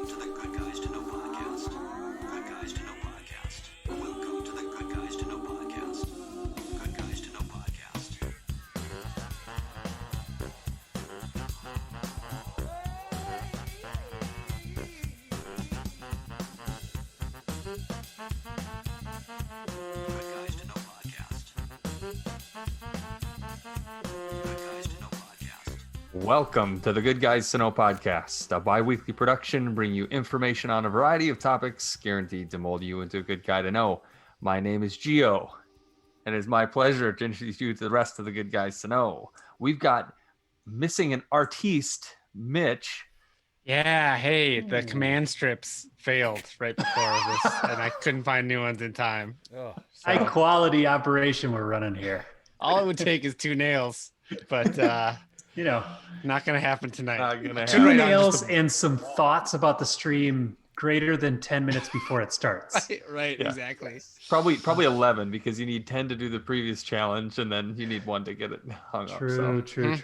to the Good Guys to Know Podcast. Good Guys to Know Podcast. Welcome to the Good Guys to Know Podcast. Good Guys to Know Podcast. Good Guys to Know Podcast. Good Guys to Know Podcast. Welcome to the Good Guys to Know Podcast, a bi-weekly production bringing you information on a variety of topics guaranteed to mold you into a good guy to know. My name is Gio, and it is my pleasure to introduce you to the rest of the Good Guys to Know. We've got missing an artiste, Mitch. Yeah, hey, the command strips failed right before this, and I couldn't find new ones in time. Oh, High quality operation we're running here. All it would take is 2 nails, but You know, not going to happen tonight. Not gonna Should two write down nails just and some thoughts about the stream greater than 10 minutes before it starts. right, Yeah. exactly. Probably 11 because you need 10 to do the previous challenge, and then you need 1 to get it hung up. So. True.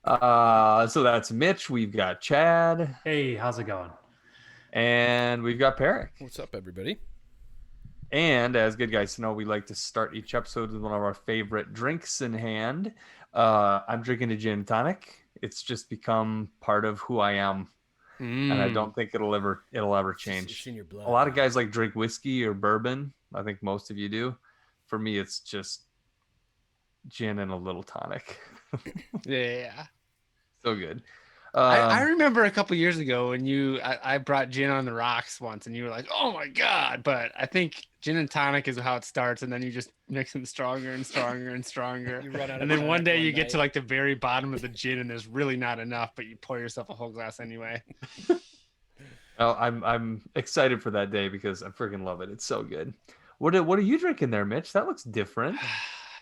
So that's Mitch. We've got Chad, Hey, how's it going? and we've got Peric. what's up, everybody? And as good guys to know, we like to start each episode with one of our favorite drinks in hand. I'm drinking a gin and tonic. It's just become part of who I am, and I don't think it'll ever It's change. in your blood. A lot of guys like drink whiskey or bourbon. I think most of you do. For me, it's just gin and a little tonic. Yeah. So good. I remember a couple years ago when I brought gin on the rocks once, and you were like, "Oh my god!" But I think gin and tonic is how it starts, and then you just mix them stronger and stronger and stronger. You run out And of then one tonic day you get night. to like the very bottom of the gin, and there's really not enough, but you pour yourself a whole glass anyway. Well, I'm excited for that day because I freaking love it. It's so good. What are you drinking there, Mitch? That looks different.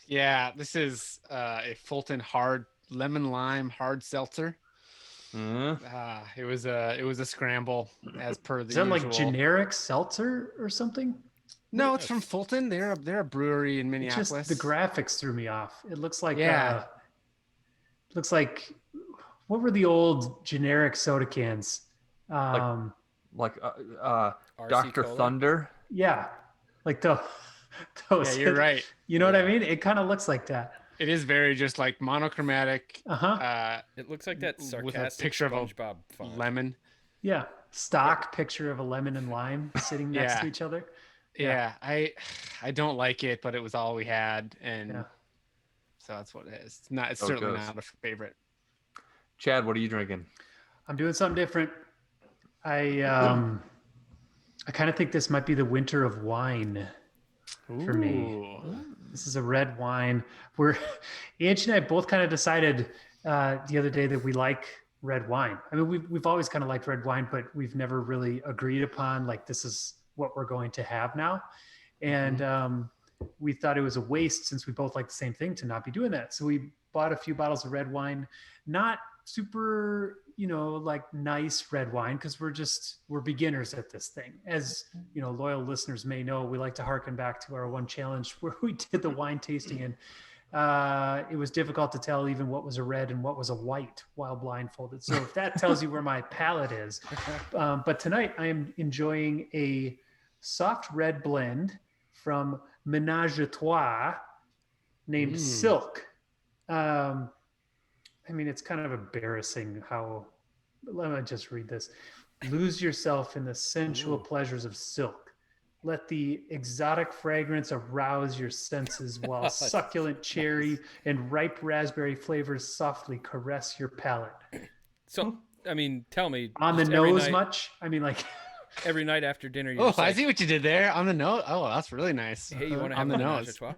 Yeah, this is a Fulton hard lemon lime hard seltzer. It was a scramble as per the Is that usual. like generic seltzer or something? No, it's from Fulton. They're a brewery in It's Minneapolis. just the graphics threw me off. It looks like Yeah. What were the old generic soda cans? Like RC Dr. Cola? Thunder. Yeah, like those. Yeah, you're right. You know what I mean? It kind of looks like that. It is very just like monochromatic. It looks like that with a sarcastic picture of a SpongeBob font. Lemon. Yeah, stock picture of a lemon and lime sitting next Yeah. to each other. Yeah, I don't like it, but it was all we had, and Yeah. so that's what it is. It's not. It's So it certainly goes. not a favorite. Chad, what are you drinking? I'm doing something different. I kind of think this might be the winter of wine for me. Ooh. This is a red wine. Angie and I both kind of decided the other day that we like red wine. I mean, we've always kind of liked red wine, but we've never really agreed upon like this is what we're going to have now. And we thought it was a waste since we both like the same thing to not be doing that. So we bought a few bottles of red wine, not super, like nice red wine, because we're beginners at this thing. As loyal listeners may know, we like to harken back to our one challenge where we did the wine tasting, and it was difficult to tell even what was a red and what was a white while blindfolded. So if that tells you where my palate is. But tonight I am enjoying a soft red blend from Ménage à Trois named Silk. I mean, it's kind of embarrassing how, let me just read this. Lose yourself in the sensual pleasures of silk. Let the exotic fragrance arouse your senses while succulent cherry and ripe raspberry flavors softly caress your palate. So, I mean, tell me. On the just every nose night- much? I mean, like, Every night after dinner, you Oh, just I like, see what you did there on the nose. Oh, that's really nice. hey, you want to on have the a menage nose. a trois?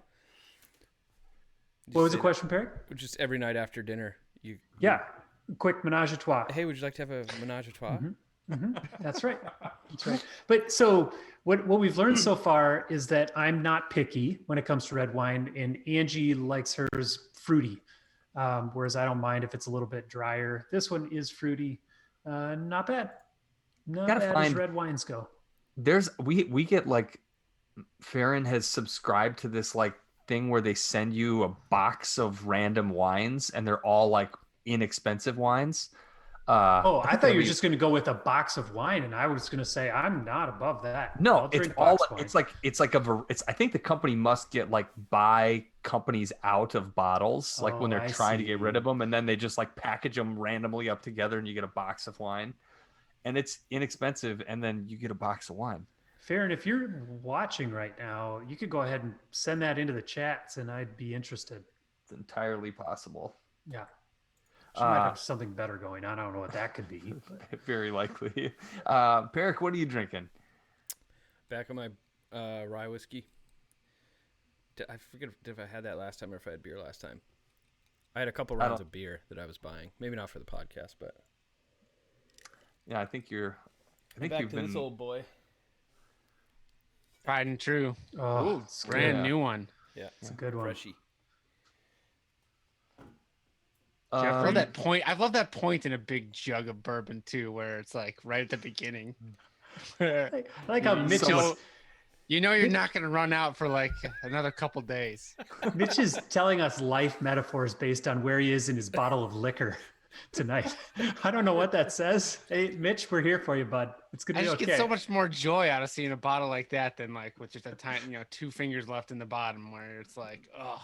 what was the say question, Perry? that? Just every night after dinner, you. Yeah, quick menage a trois. Hey, would you like to have a menage a trois? That's right. That's right. But so what we've learned so far is that I'm not picky when it comes to red wine, and Angie likes hers fruity, whereas I don't mind if it's a little bit drier. This one is fruity. Not bad. Not Gotta bad as find- red wines go. We get like Farron has subscribed to this like thing where they send you a box of random wines and they're all like inexpensive wines. Oh, I thought you were mean, just going to go with a box of wine, and I was going to say I'm not above that. no, I'll it's drink all. box wine. It's I think the company must get like buy companies out of bottles, like when Oh, they're I trying to get rid see. of them, and then they just like package them randomly up together, and you get a box of wine, and it's inexpensive, and then you get a box of wine. Farron, if you're watching right now, you could go ahead and send that into the chats, and I'd be interested. It's entirely possible. Yeah. She might Uh, have something better going on. I don't know what that could be. But Very likely. Peric, what are you drinking? Back on my rye whiskey. I forget if I had that last time or if I had beer last time. I had a couple rounds of beer that I was buying. Maybe not for the podcast, but Yeah, I think you're. I think back you've to been. this old boy. Tried and true. oh, Ooh, it's brand Yeah. new one. Yeah, It's a good one. freshy. I Um, love that point. I love that point in a big jug of bourbon too, where it's like right at the beginning. Where I like how you Mitch know, is, you're not going to run out for like another couple days. Mitch is telling us life metaphors based on where he is in his bottle of liquor tonight. I don't know what that says. Hey, Mitch, we're here for you, bud. It's going I to be just okay. get so much more joy out of seeing a bottle like that than like with just a tiny, 2 fingers left in the bottom, where it's like, oh,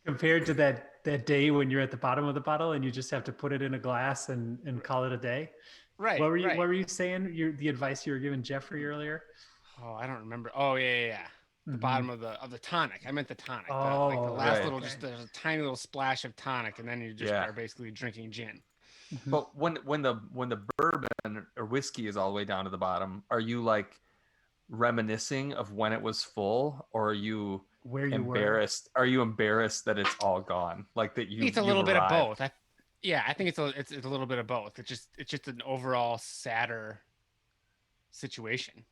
Compared to that day when you're at the bottom of the bottle and you just have to put it in a glass and call it a day. right. What were you right. What were you saying? The advice you were giving Jeffrey earlier? Oh, I don't remember. Oh yeah. The Mhm. bottom of the tonic. I meant the tonic. Like the Oh, last right. little, okay. just there's a tiny little splash of tonic, and then you just Yeah. are basically drinking gin. Mhm. But when the bourbon or whiskey is all the way down to the bottom, are you like reminiscing of when it was full, or are you Where you were. embarrassed? Are you embarrassed that it's all gone? Like that I you? think it's a you've little bit of arrived? both. I think it's a little bit of both. It's just an overall sadder situation.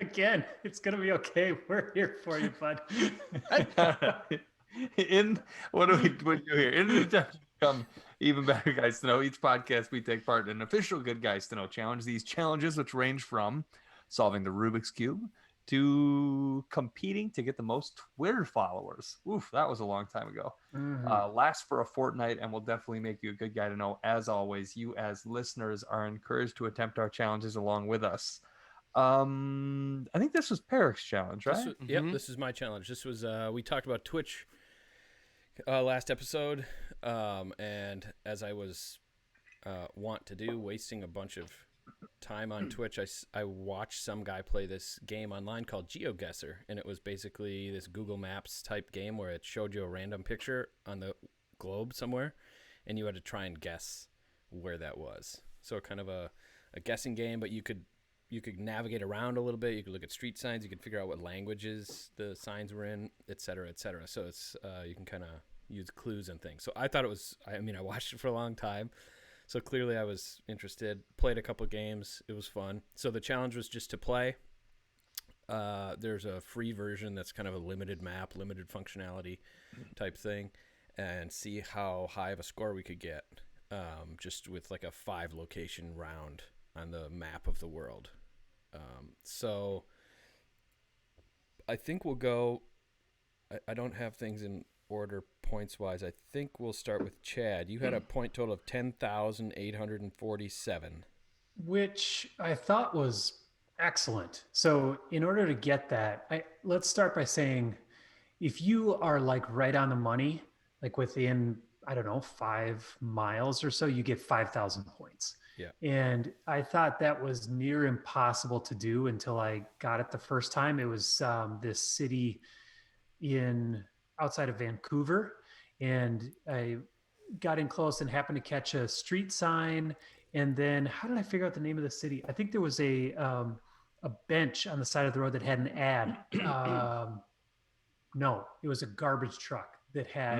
Again, it's gonna be okay. We're here for you, bud. In what do we do here? In the attempt to become even better guys to know, each podcast we take part in an official Good Guys to Know challenge. These challenges, which range from solving the Rubik's Cube to competing to get the most Twitter followers. Oof, that was a long time ago. Mhm. Lasts for a fortnight and will definitely make you a good guy to know. As always, you as listeners are encouraged to attempt our challenges along with us. I think this was Peric's challenge, right? Yep, Mhm. this is my challenge. This was we talked about Twitch last episode, and as I was want to do, wasting a bunch of time on Twitch, I watched some guy play this game online called GeoGuessr, and it was basically this Google Maps type game where it showed you a random picture on the globe somewhere, and you had to try and guess where that was. So kind of a guessing game, but you could navigate around a little bit. You could look at street signs. You could figure out what languages the signs were in, et cetera, et cetera. So it's you can kind of use clues and things. So I thought it was. I mean, I watched it for a long time, so clearly I was interested. Played a couple of games. It was fun. So the challenge was just to play. There's a free version that's kind of a limited map, limited functionality type thing, and see how high of a score we could get. Just with like a 5 location round on the map of the world. So I think we'll go. I don't have things in order points wise. I think we'll start with Chad. You had a point total of 10,847. Which I thought was excellent. So in order to get that, let's start by saying if you are like right on the money, like within, I don't know, 5 miles or so, you get 5,000 points. Yeah. And I thought that was near impossible to do until I got it the first time. It was this city outside of Vancouver, and I got in close and happened to catch a street sign. And then how did I figure out the name of the city? I think there was a bench on the side of the road that had an ad. No, it was a garbage truck that had,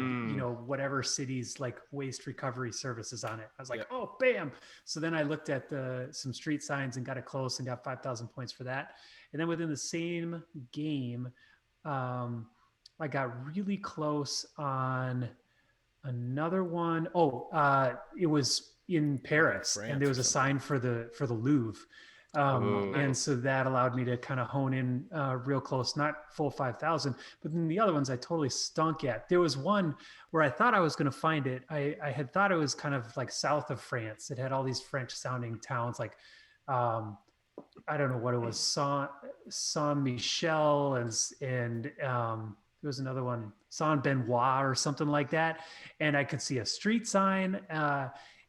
whatever city's like waste recovery services on it. I was like, oh, bam. So then I looked at some street signs and got it close and got 5,000 points for that. And then within the same game, I got really close on another one. It was in Paris, France and there was or a sign for the Louvre. Ooh. And so that allowed me to kind of hone in real close, not full 5,000, but then the other ones I totally stunk at. There was one where I thought I was going to find it. I had thought it was kind of like south of France. It had all these French sounding towns like, I don't know what it was, Saint Michel and there was another one, Saint Benoit or something like that. And I could see a street sign.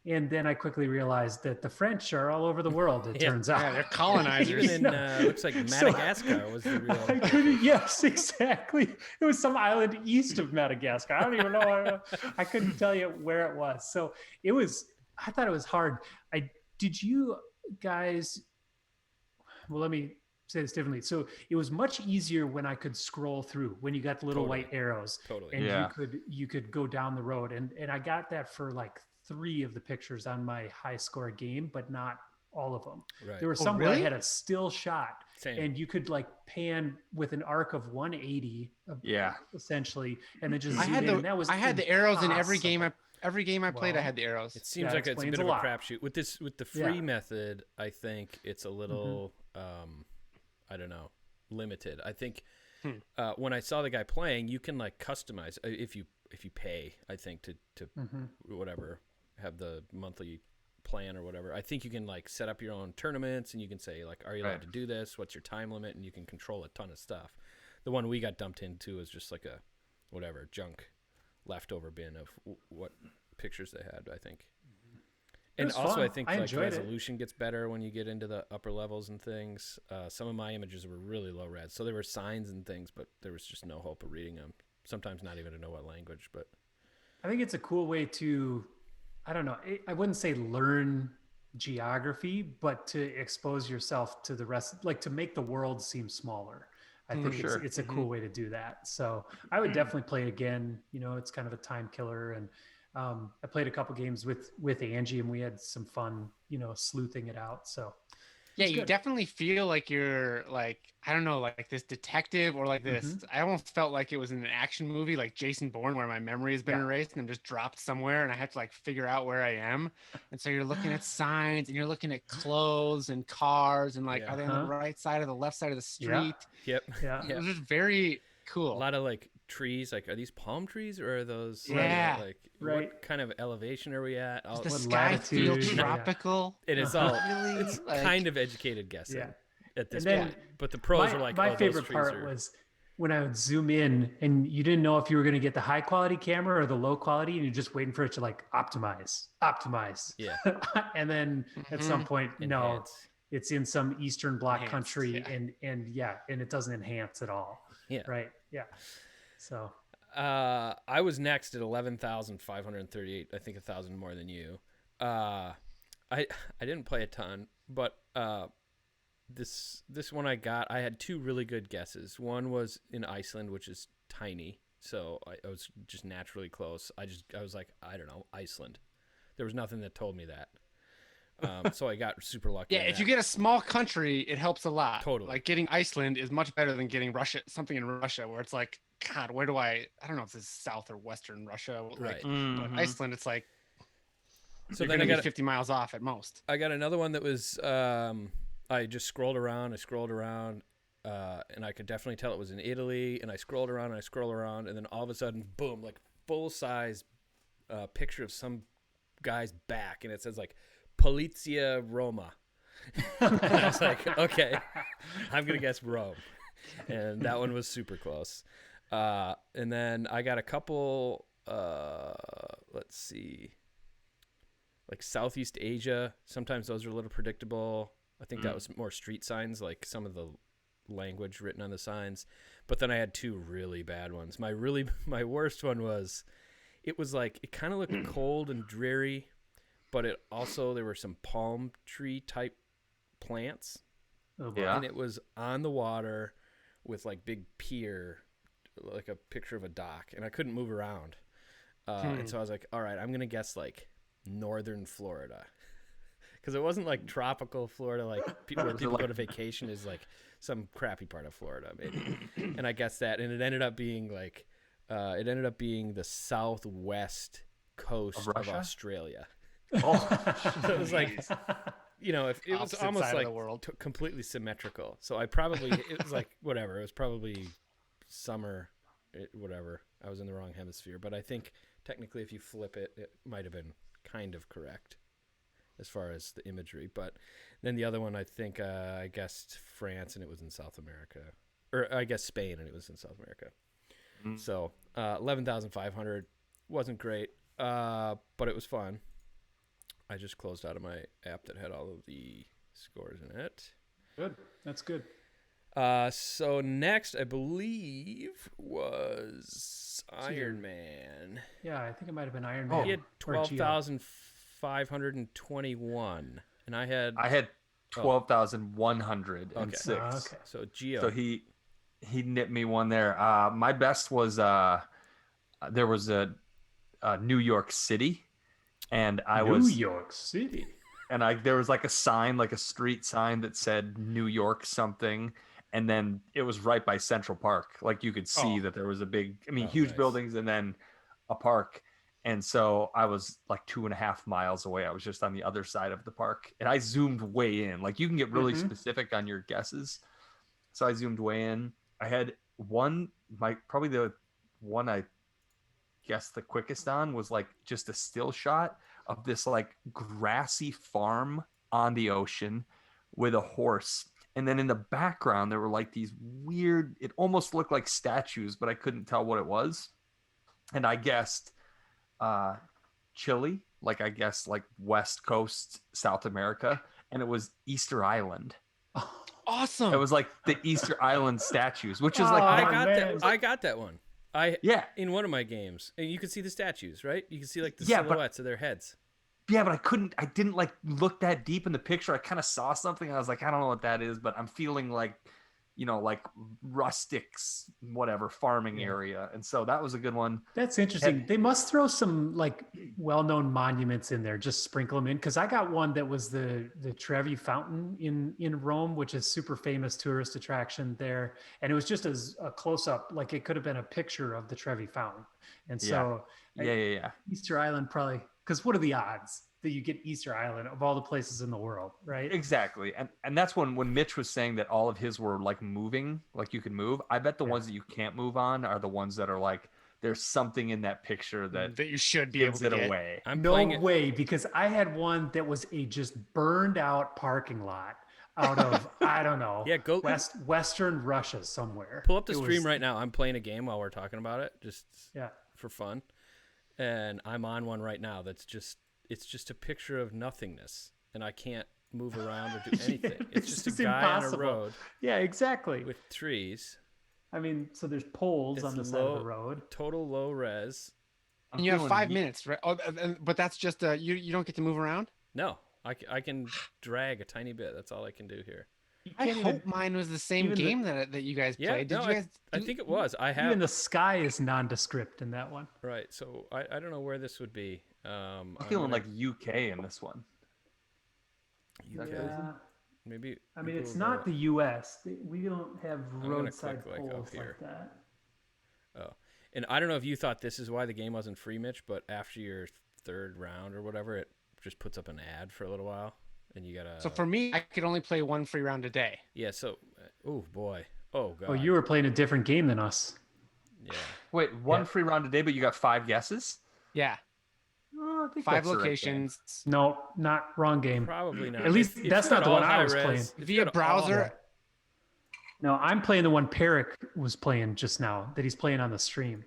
And then I quickly realized that the French are all over the world. It turns out. Yeah, they're colonizers. Even in looks like Madagascar was the real. I couldn't. Yes, exactly. It was some island east of Madagascar. I don't even know. I couldn't tell you where it was. So it was. I thought it was hard. Did you guys? Well, let me say this differently. So it was much easier when I could scroll through, when you got the little white arrows, Totally. and you could go down the road, and I got that for like 3 of the pictures on my high score game, but not all of them. Right. There were some where I really? had a still shot, Same. and you could like pan with an arc of 180, Yeah. essentially, and then just I zoom had in, and that was I had the arrows in every game. impossible. Every game I played, I Well, had the arrows. It seems That like it's a explains bit a of a lot. crapshoot with the free Yeah. Mm-hmm. method. I think it's a little I don't know, limited. I think when I saw the guy playing, you can like customize if you pay. I think to Mm-hmm. whatever, have the monthly plan or whatever. I think you can like set up your own tournaments, and you can say like, are you allowed Right. to do this? What's your time limit? And you can control a ton of stuff. The one we got dumped into was just like a whatever junk leftover bin of what pictures they had, I think. It And was also, fun. I think I like enjoyed it. resolution gets better when you get into the upper levels and things. Some of my images were really low res, so there were signs and things, but there was just no hope of reading them. Sometimes not even to know what language, but I think it's a cool way to, I don't know, I wouldn't say learn geography, but to expose yourself to the rest, like to make the world seem smaller. I think sure. it's a cool way to do that. So I would definitely play it again. You know, it's kind of a time killer. And I played a couple games with Angie, and we had some fun, you know, sleuthing it out. So Yeah, it's you good. definitely feel like you're like, I don't know, like this detective or like this. I almost felt like it was in an action movie like Jason Bourne, where my memory has been Yeah. erased and I'm just dropped somewhere and I have to like figure out where I am. And so you're looking at signs and you're looking at clothes and cars and like, Yeah. are they on the right side or the left side of the Yeah. street? yep. Yeah. It was just very A cool. lot of like trees. Like, are these palm trees or are those? Yeah. Like, Right. what kind of elevation are we at? Does the What sky feel latitude, yeah. tropical? It is all. Really? It's Like- kind of educated guessing Yeah. at this And then point. But the pros are like, my oh, favorite those trees part are. was when I would zoom in and you didn't know if you were going to get the high quality camera or the low quality, and you're just waiting for it to like optimize. Yeah. And then at some point, no, Enhance. it's in some Eastern Bloc Enhanced, country, yeah. and it doesn't enhance at all. Yeah. Right. Yeah. So I was next at 11,538. I think 1,000 more than you. I didn't play a ton, but this one I got. I had 2 really good guesses. One was in Iceland, which is tiny, so I was just naturally close. I was like, I don't know, Iceland. There was nothing that told me that. So I got super lucky. Yeah, on if that. you get a small country, it helps a lot. Totally. Like getting Iceland is much better than getting Russia, something in Russia where it's like, God, where do I don't know if this is South or Western Russia. Like, Right. But Iceland, it's like, So you're then going I to be got 50 miles off at most. I got another one that was I just scrolled around, and I could definitely tell it was in Italy, and I scrolled around, and then all of a sudden, boom, like full size picture of some guy's back, and it says like Polizia Roma. And I was like, okay, I'm gonna guess Rome, and that one was super close. And then I got a couple. Let's see. Like Southeast Asia, sometimes those are a little predictable. I think that was more street signs, like some of the language written on the signs. But then I had 2 really bad ones. My worst one was, it was like, it kind of looked cold and dreary, but it also, there were some palm tree type plants, oh boy. Yeah. and it was on the water with like big pier, like a picture of a dock, and I couldn't move around. And so I was like, all right, I'm going to guess like northern Florida. Because it wasn't like tropical Florida, like where people go to vacation, is like some crappy part of Florida, maybe. And I guessed that, and it ended up being like, the southwest coast of Russia? Australia. Oh, So it was like, you know, if it was Opposite almost side of like the world. completely symmetrical. So I probably it was like whatever. It was probably summer, whatever. I was in the wrong hemisphere, but I think technically, if you flip it, it might have been kind of correct as far as the imagery. But then the other one, I think I guessed France, and it was in South America, or I guess Spain, and it was in South America. So 11,500 wasn't great, but it was fun. I just closed out of my app that had all of the scores in it. Good. That's good. So next, I believe, was Iron Man. Yeah, I think it might have been Iron Man. He had or Geo. 12,521, and I had 12,106. Okay. so Geo. So he nipped me one there. My best was there was a New York City, and New York City. and there was like a sign, like a street sign that said New York something, and then it was right by Central Park. Like you could see that there was a big, huge nice. buildings and then a park. And so I was like 2.5 miles away. I was just on the other side of the park, and I zoomed way in. Like you can get really specific on your guesses. So I zoomed way in. I had probably the one I guessed the quickest on was like just a still shot of this like grassy farm on the ocean with a horse. And then in the background, there were like these weird, it almost looked like statues, but I couldn't tell what it was. And I guessed Chile, like I guess like West Coast, South America. And it was Easter Island. Awesome. It was like the Easter Island statues, which is Oh, like I got that one. Yeah. In one of my games, and you could see the statues, right? You can see like the Yeah, but- silhouettes of their heads. Yeah, but I didn't like look that deep in the picture. I kind of saw something. And I was like, I don't know what that is, but I'm feeling like, like rustics, whatever, farming area. And so that was a good one. That's interesting. They must throw some like well-known monuments in there, just sprinkle them in. Because I got one that was the Trevi Fountain in Rome, which is super famous tourist attraction there. And it was just as a close-up, like it could have been a picture of the Trevi Fountain. And so Yeah. Easter Island probably, because what are the odds that you get Easter Island of all the places in the world, right? Exactly. And that's when Mitch was saying that all of his were like moving, like you can move. I bet the ones that you can't move on are the ones that are like, there's something in that picture that you should be able gives to it get. away. I'm No playing it. way, because I had one that was a just burned out parking lot out of, I don't know, Yeah, go Western Russia somewhere. pull up the It stream was- right now. I'm playing a game while we're talking about it, just Yeah. for fun, and I'm on one right now that's just a picture of nothingness, and I can't move around or do anything. It's It's just just a guy on a impossible. road Yeah, exactly. with trees. I mean, so there's poles It's on the side of the road. Total low res. And you have 5 minutes, right? Oh, but that's just you don't get to move around. No, I can drag a tiny bit. That's all I can do here. I can't hope even- mine was the same even the- game that you guys Yeah, played. Did no, you guys? I think it was. I have Even the sky is nondescript in that one. right. So I don't know where this would be. I'm feeling like UK in this one. UK. Yeah. Maybe. I mean, maybe it's we'll go- not the U.S. We don't have gonna roadside click, like, up poles here. like that. Oh, and I don't know if you thought this is why the game wasn't free, Mitch, but after your third round or whatever, it just puts up an ad for a little while, and you gotta. So for me, I could only play one free round a day. yeah. So, oh boy. Oh god. Oh, you were playing a different game than us. Yeah. Wait, one free round a day, but you got 5 guesses? Yeah, Oh, I think 5 that's the right locations. No, not wrong game. Probably not. At least If that's you not got the one all I was high playing. res- if you Via got all- browser. No, I'm playing the one Perrick was playing just now that he's playing on the stream.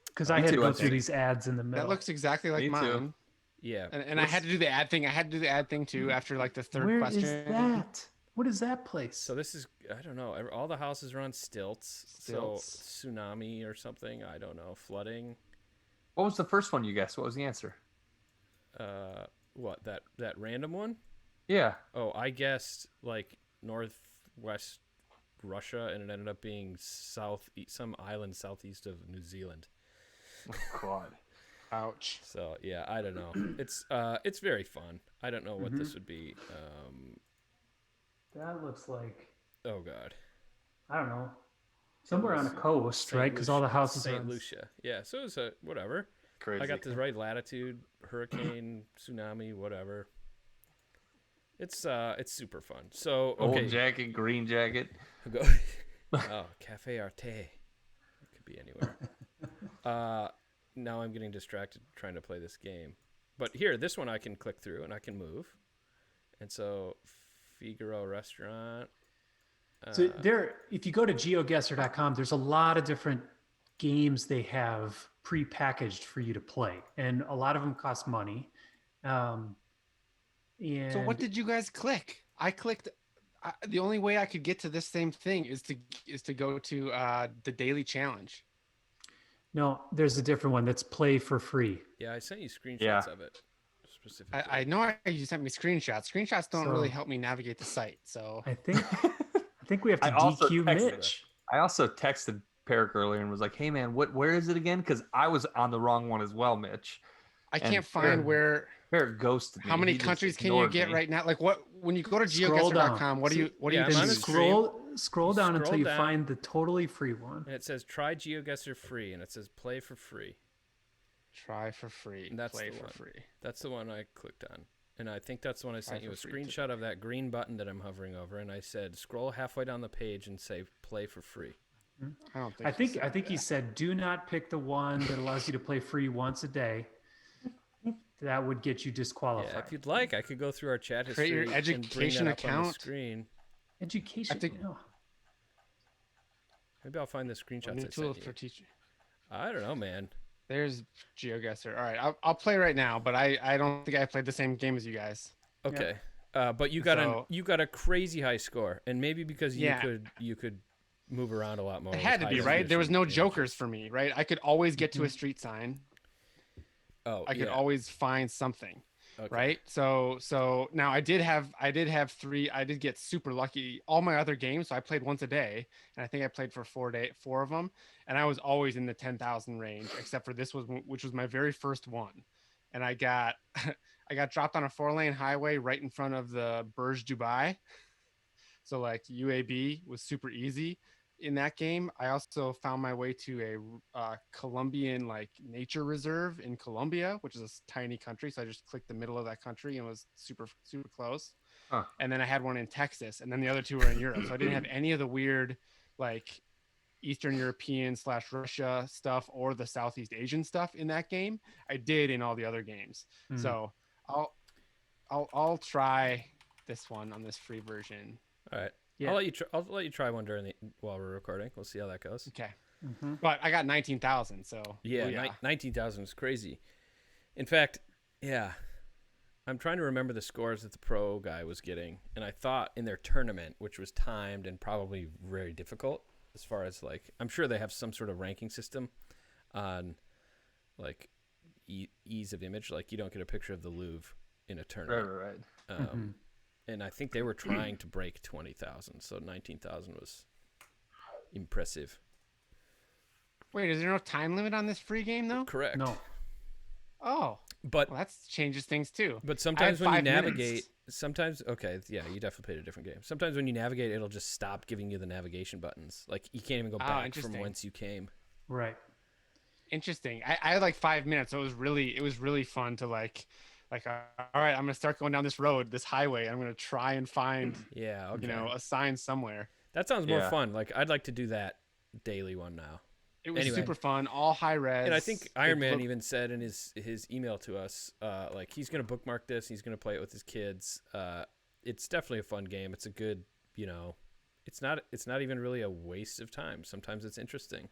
Because I Me had to too, go I through think. these ads in the middle. That looks exactly like Me too. mine. Yeah. And I had to do the ad thing. I had to do the ad thing too after like the third Where question. is that? What is that place? So this is I don't know. All the houses are on stilts. Stilts. So tsunami or something. I don't know. Flooding. What was the first one you guessed? What was the answer? What that random one? Yeah. Oh, I guessed like northwest Russia, and it ended up being some island southeast of New Zealand. Oh, God. Ouch. So yeah, I don't know. It's very fun. I don't know what this would be. That looks like, Oh God. I don't know, somewhere on a coast, right? Because all the houses are St. on- Lucia. Yeah. So it was a whatever. Crazy. I got the right latitude. Hurricane, tsunami, whatever. It's super fun. So Gold okay, jacket, green jacket. go. Oh, Cafe Arte. It could be anywhere. Now I'm getting distracted trying to play this game. But here, this one I can click through and I can move. And so Figaro Restaurant. So if you go to geoguesser.com, there's a lot of different games they have pre-packaged for you to play, and a lot of them cost money. And So what did you guys click? I clicked. The only way I could get to this same thing is to go to the daily challenge. No, there's a different one that's play for free. Yeah, I sent you screenshots Yeah. of it specifically. I know you sent me screenshots. Screenshots don't So- really help me navigate the site. So I think we have to I also DQ texted Mitch. I also texted Peric earlier and was like, "Hey man, where is it again?" Because I was on the wrong one as well, Mitch. I And can't find where. Peric ghosted me. How many He just countries can you ignored get me. right now? Like what? When you go to Scroll down. geoguesser.com, what do you Yeah, I'm Then on the scroll down until Scroll you down. find the totally free one. And it says try GeoGuessr free, and it says play for free. try for free? And that's play the for one. free. That's the one I clicked on. And I think that's the one I sent you a for free, too. screenshot of that green button that I'm hovering over. And I said, scroll halfway down the page and say play for free. I don't think. I think he said, do not pick the one that allows you to play free once a day. That would get you disqualified. Yeah, if you'd like, I could go through our chat history Create your and bring education that up on the account. screen. Education. I think- no. Maybe I'll find the screenshots New I tool sent for you. teaching. I don't know, man. There's GeoGuessr. All right, I'll play right now, but I don't think I played the same game as you guys. Okay. But you got So- you got a crazy high score, and maybe because Yeah. you could move around a lot more. It with had to high be right. There was no definition jokers for me, right? I could always get Mm-hmm. to a street sign. Oh, I could yeah. always find something, Okay. right? So now I did have three. I did get super lucky. All my other games, so I played once a day, and I think I played for 4 of them, and I was always in the 10,000 range, except for this which was my very first one, and I got I got dropped on a 4-lane highway right in front of the Burj Dubai. So like UAB was super easy in that game. I also found my way to a Colombian like nature reserve in Colombia, which is a tiny country. So I just clicked the middle of that country and was super close. Huh. And then I had one in Texas, and then the other two were in Europe. So I didn't have any of the weird like Eastern European / Russia stuff or the Southeast Asian stuff in that game. I did in all the other games. Mhm. So I'll try this one on this free version. All right. Yeah. I'll let you try one while we're recording. We'll see how that goes. Okay. Mhm. But I got 19,000. So Yeah, booyah. 19,000 is crazy. In fact, yeah, I'm trying to remember the scores that the pro guy was getting, and I thought in their tournament, which was timed and probably very difficult, as far as like, I'm sure they have some sort of ranking system on like ease of image. Like you don't get a picture of the Louvre in a tournament. Right. And I think they were trying to break 20,000, so 19,000 was impressive. Wait, is there no time limit on this free game though? Correct. No. Oh, But well, that changes things too. But sometimes when you 5 minutes. navigate, sometimes yeah, you definitely played a different game. Sometimes when you navigate, it'll just stop giving you the navigation buttons. Like you can't even go back from interesting. whence you came. Right. Interesting. I had like 5 minutes, so it was really fun to like, all right, I'm gonna start going down this road, this highway. I'm gonna try and find, Yeah, okay. a sign somewhere. That sounds more Yeah. fun. Like I'd like to do that daily one now. It was Anyway. super fun, all high res. And I think Iron Man looked- even said in his email to us, like he's gonna bookmark this. He's gonna play it with his kids. It's definitely a fun game. It's a good, it's not even really a waste of time. Sometimes it's interesting.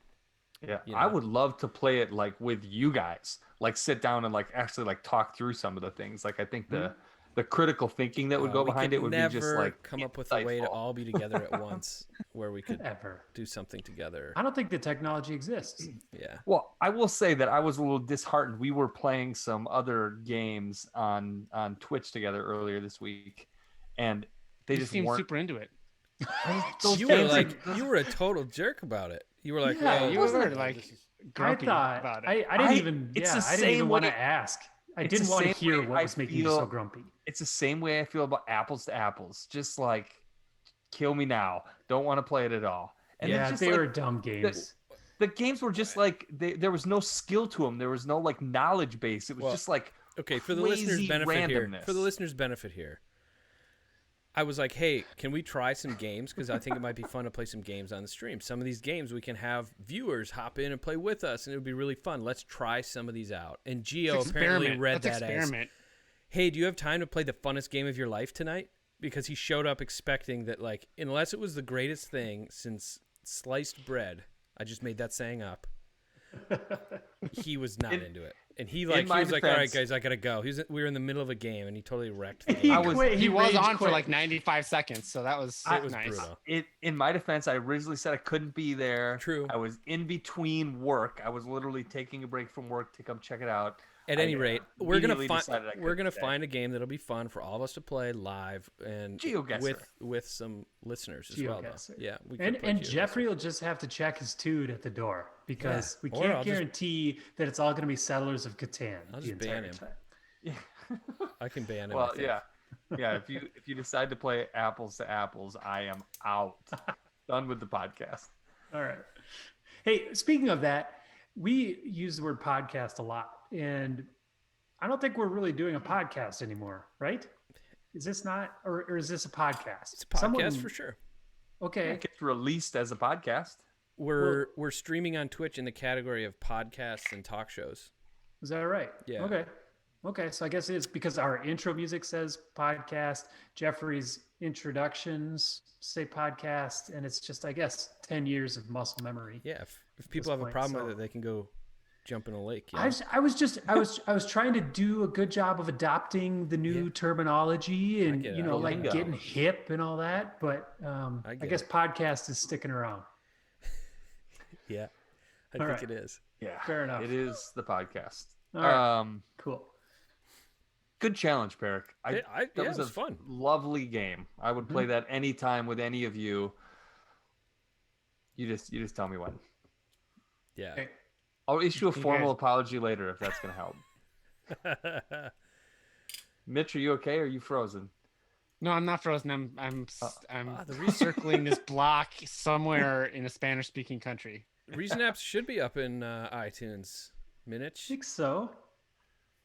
Yeah, You I know? would love to play it like with you guys, like sit down and like actually like talk through some of the things. Like I think the critical thinking that would go We behind could it would be just never like come up with a way to insightful. all be together at once, where we could Ever. do something together. I don't think the technology exists. Yeah. Well, I will say that I was a little disheartened. We were playing some other games on Twitch together earlier this week, and they you just seemed weren't. super into it. Those You were games are- like, you were a total jerk about it. You were like, Yeah, well, you wasn't were it? like This is- grumpy I thought about it. I didn't I- even it's yeah the I didn't even same want to way- ask. I it's didn't the want to same hear way what I was making you so feel- grumpy. It's the same way I feel about apples to apples. Just like, kill me now. Don't want to play it at all. And it's Yeah, just they like, were dumb games. the games were just like there was no skill to them. There was no like knowledge base. It was Well, just like okay, for the listeners' crazy benefit here. randomness. For the listeners' benefit here, I was like, hey, can we try some games? Because I think it might be fun to play some games on the stream. Some of these games we can have viewers hop in and play with us, and it would be really fun. Let's try some of these out. And Gio apparently read that as, hey, do you have time to play the funnest game of your life tonight? Because he showed up expecting that, like, unless it was the greatest thing since sliced bread, I just made that saying up, he was not into it. And he was like, all right, guys, I got to go. We were in the middle of a game, and he totally wrecked the game. He was on for like 95 seconds, so that was nice. Brutal. In my defense, I originally said I couldn't be there. True. I was in between work. I was literally taking a break from work to come check it out. At any rate, we're gonna find a game that'll be fun for all of us to play live and with some listeners as well. Yeah, and Jeffrey will just have to check his toot at the door because we can't guarantee that it's all going to be Settlers of Catan. I'll just ban him. Yeah. I can ban him. Well, yeah. If you decide to play apples to apples, I am out. Done with the podcast. All right. Hey, speaking of that, we use the word podcast a lot. And I don't think we're really doing a podcast anymore, right? Is this not, or is this a podcast? It's a podcast for sure. Okay. It gets released as a podcast. We're streaming on Twitch in the category of podcasts and talk shows. Is that right? Yeah. Okay. So I guess it's because our intro music says podcast, Jeffrey's introductions say podcast, and it's just, I guess, 10 years of muscle memory. Yeah. If people have a problem with it, they can go jump in a lake. Yeah. I was trying to do a good job of adopting the new terminology and getting hip and all that, but I guess podcast is sticking around. Yeah, I think it is. Yeah, fair enough. It is the podcast. All right. Cool. Good challenge, Peric. That was a fun, lovely game. I would play that anytime with any of you. You just tell me when. Yeah. Okay. I'll issue a formal apology later if that's going to help. Mitch, are you okay? Or are you frozen? No, I'm not frozen. I'm recircling this block somewhere in a Spanish-speaking country. Reason apps should be up in iTunes. Minich? I think so.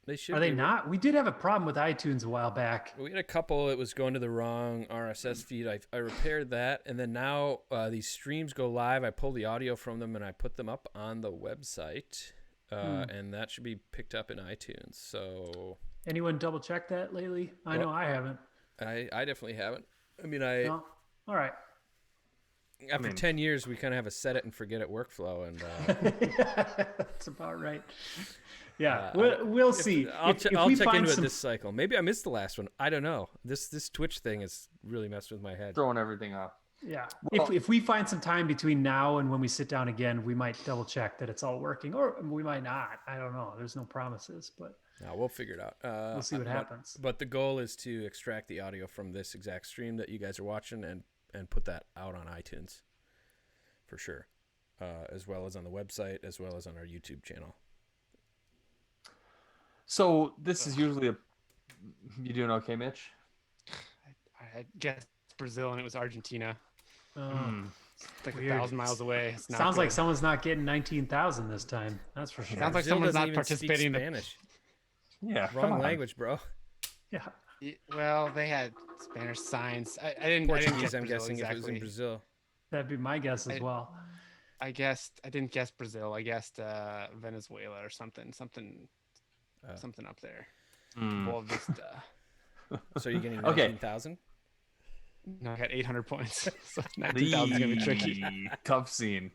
They should. Are they not? We did have a problem with iTunes a while back. We had a couple. It was going to the wrong RSS feed. I repaired that, and then now these streams go live. I pull the audio from them and I put them up on the website, and that should be picked up in iTunes. So, anyone double check that lately? I know I haven't. I definitely haven't. I mean, No? All right. After 10 years, we kind of have a set it and forget it workflow, and that's about right. Yeah, we'll see. I'll check into it this cycle. Maybe I missed the last one. I don't know. This Twitch thing has really messed with my head. Throwing everything off. Yeah. Well, if we find some time between now and when we sit down again, we might double check that it's all working, or we might not. I don't know. There's no promises, but no, we'll figure it out. We'll see what happens. But the goal is to extract the audio from this exact stream that you guys are watching and put that out on iTunes for sure, as well as on the website, as well as on our YouTube channel. So this is usually you doing okay, Mitch? I guess Brazil and it was Argentina. It's like Weird. 1,000 miles away. It's not Sounds good. like someone's not getting 19,000 this time. That's for sure. Sounds like Brazil someone's doesn't not even participating in speak the Spanish. Yeah, Wrong language, bro. Yeah. Well, they had Spanish signs. I didn't Portuguese, guess I'm Brazil guessing, exactly. if it was in Brazil. That'd be my guess as well. I didn't guess Brazil. I guessed Venezuela or something up there. Boa Vista. So you're getting Okay. 19,000? No, I got 800 points. So 19,000 is gonna be tricky. Tough scene.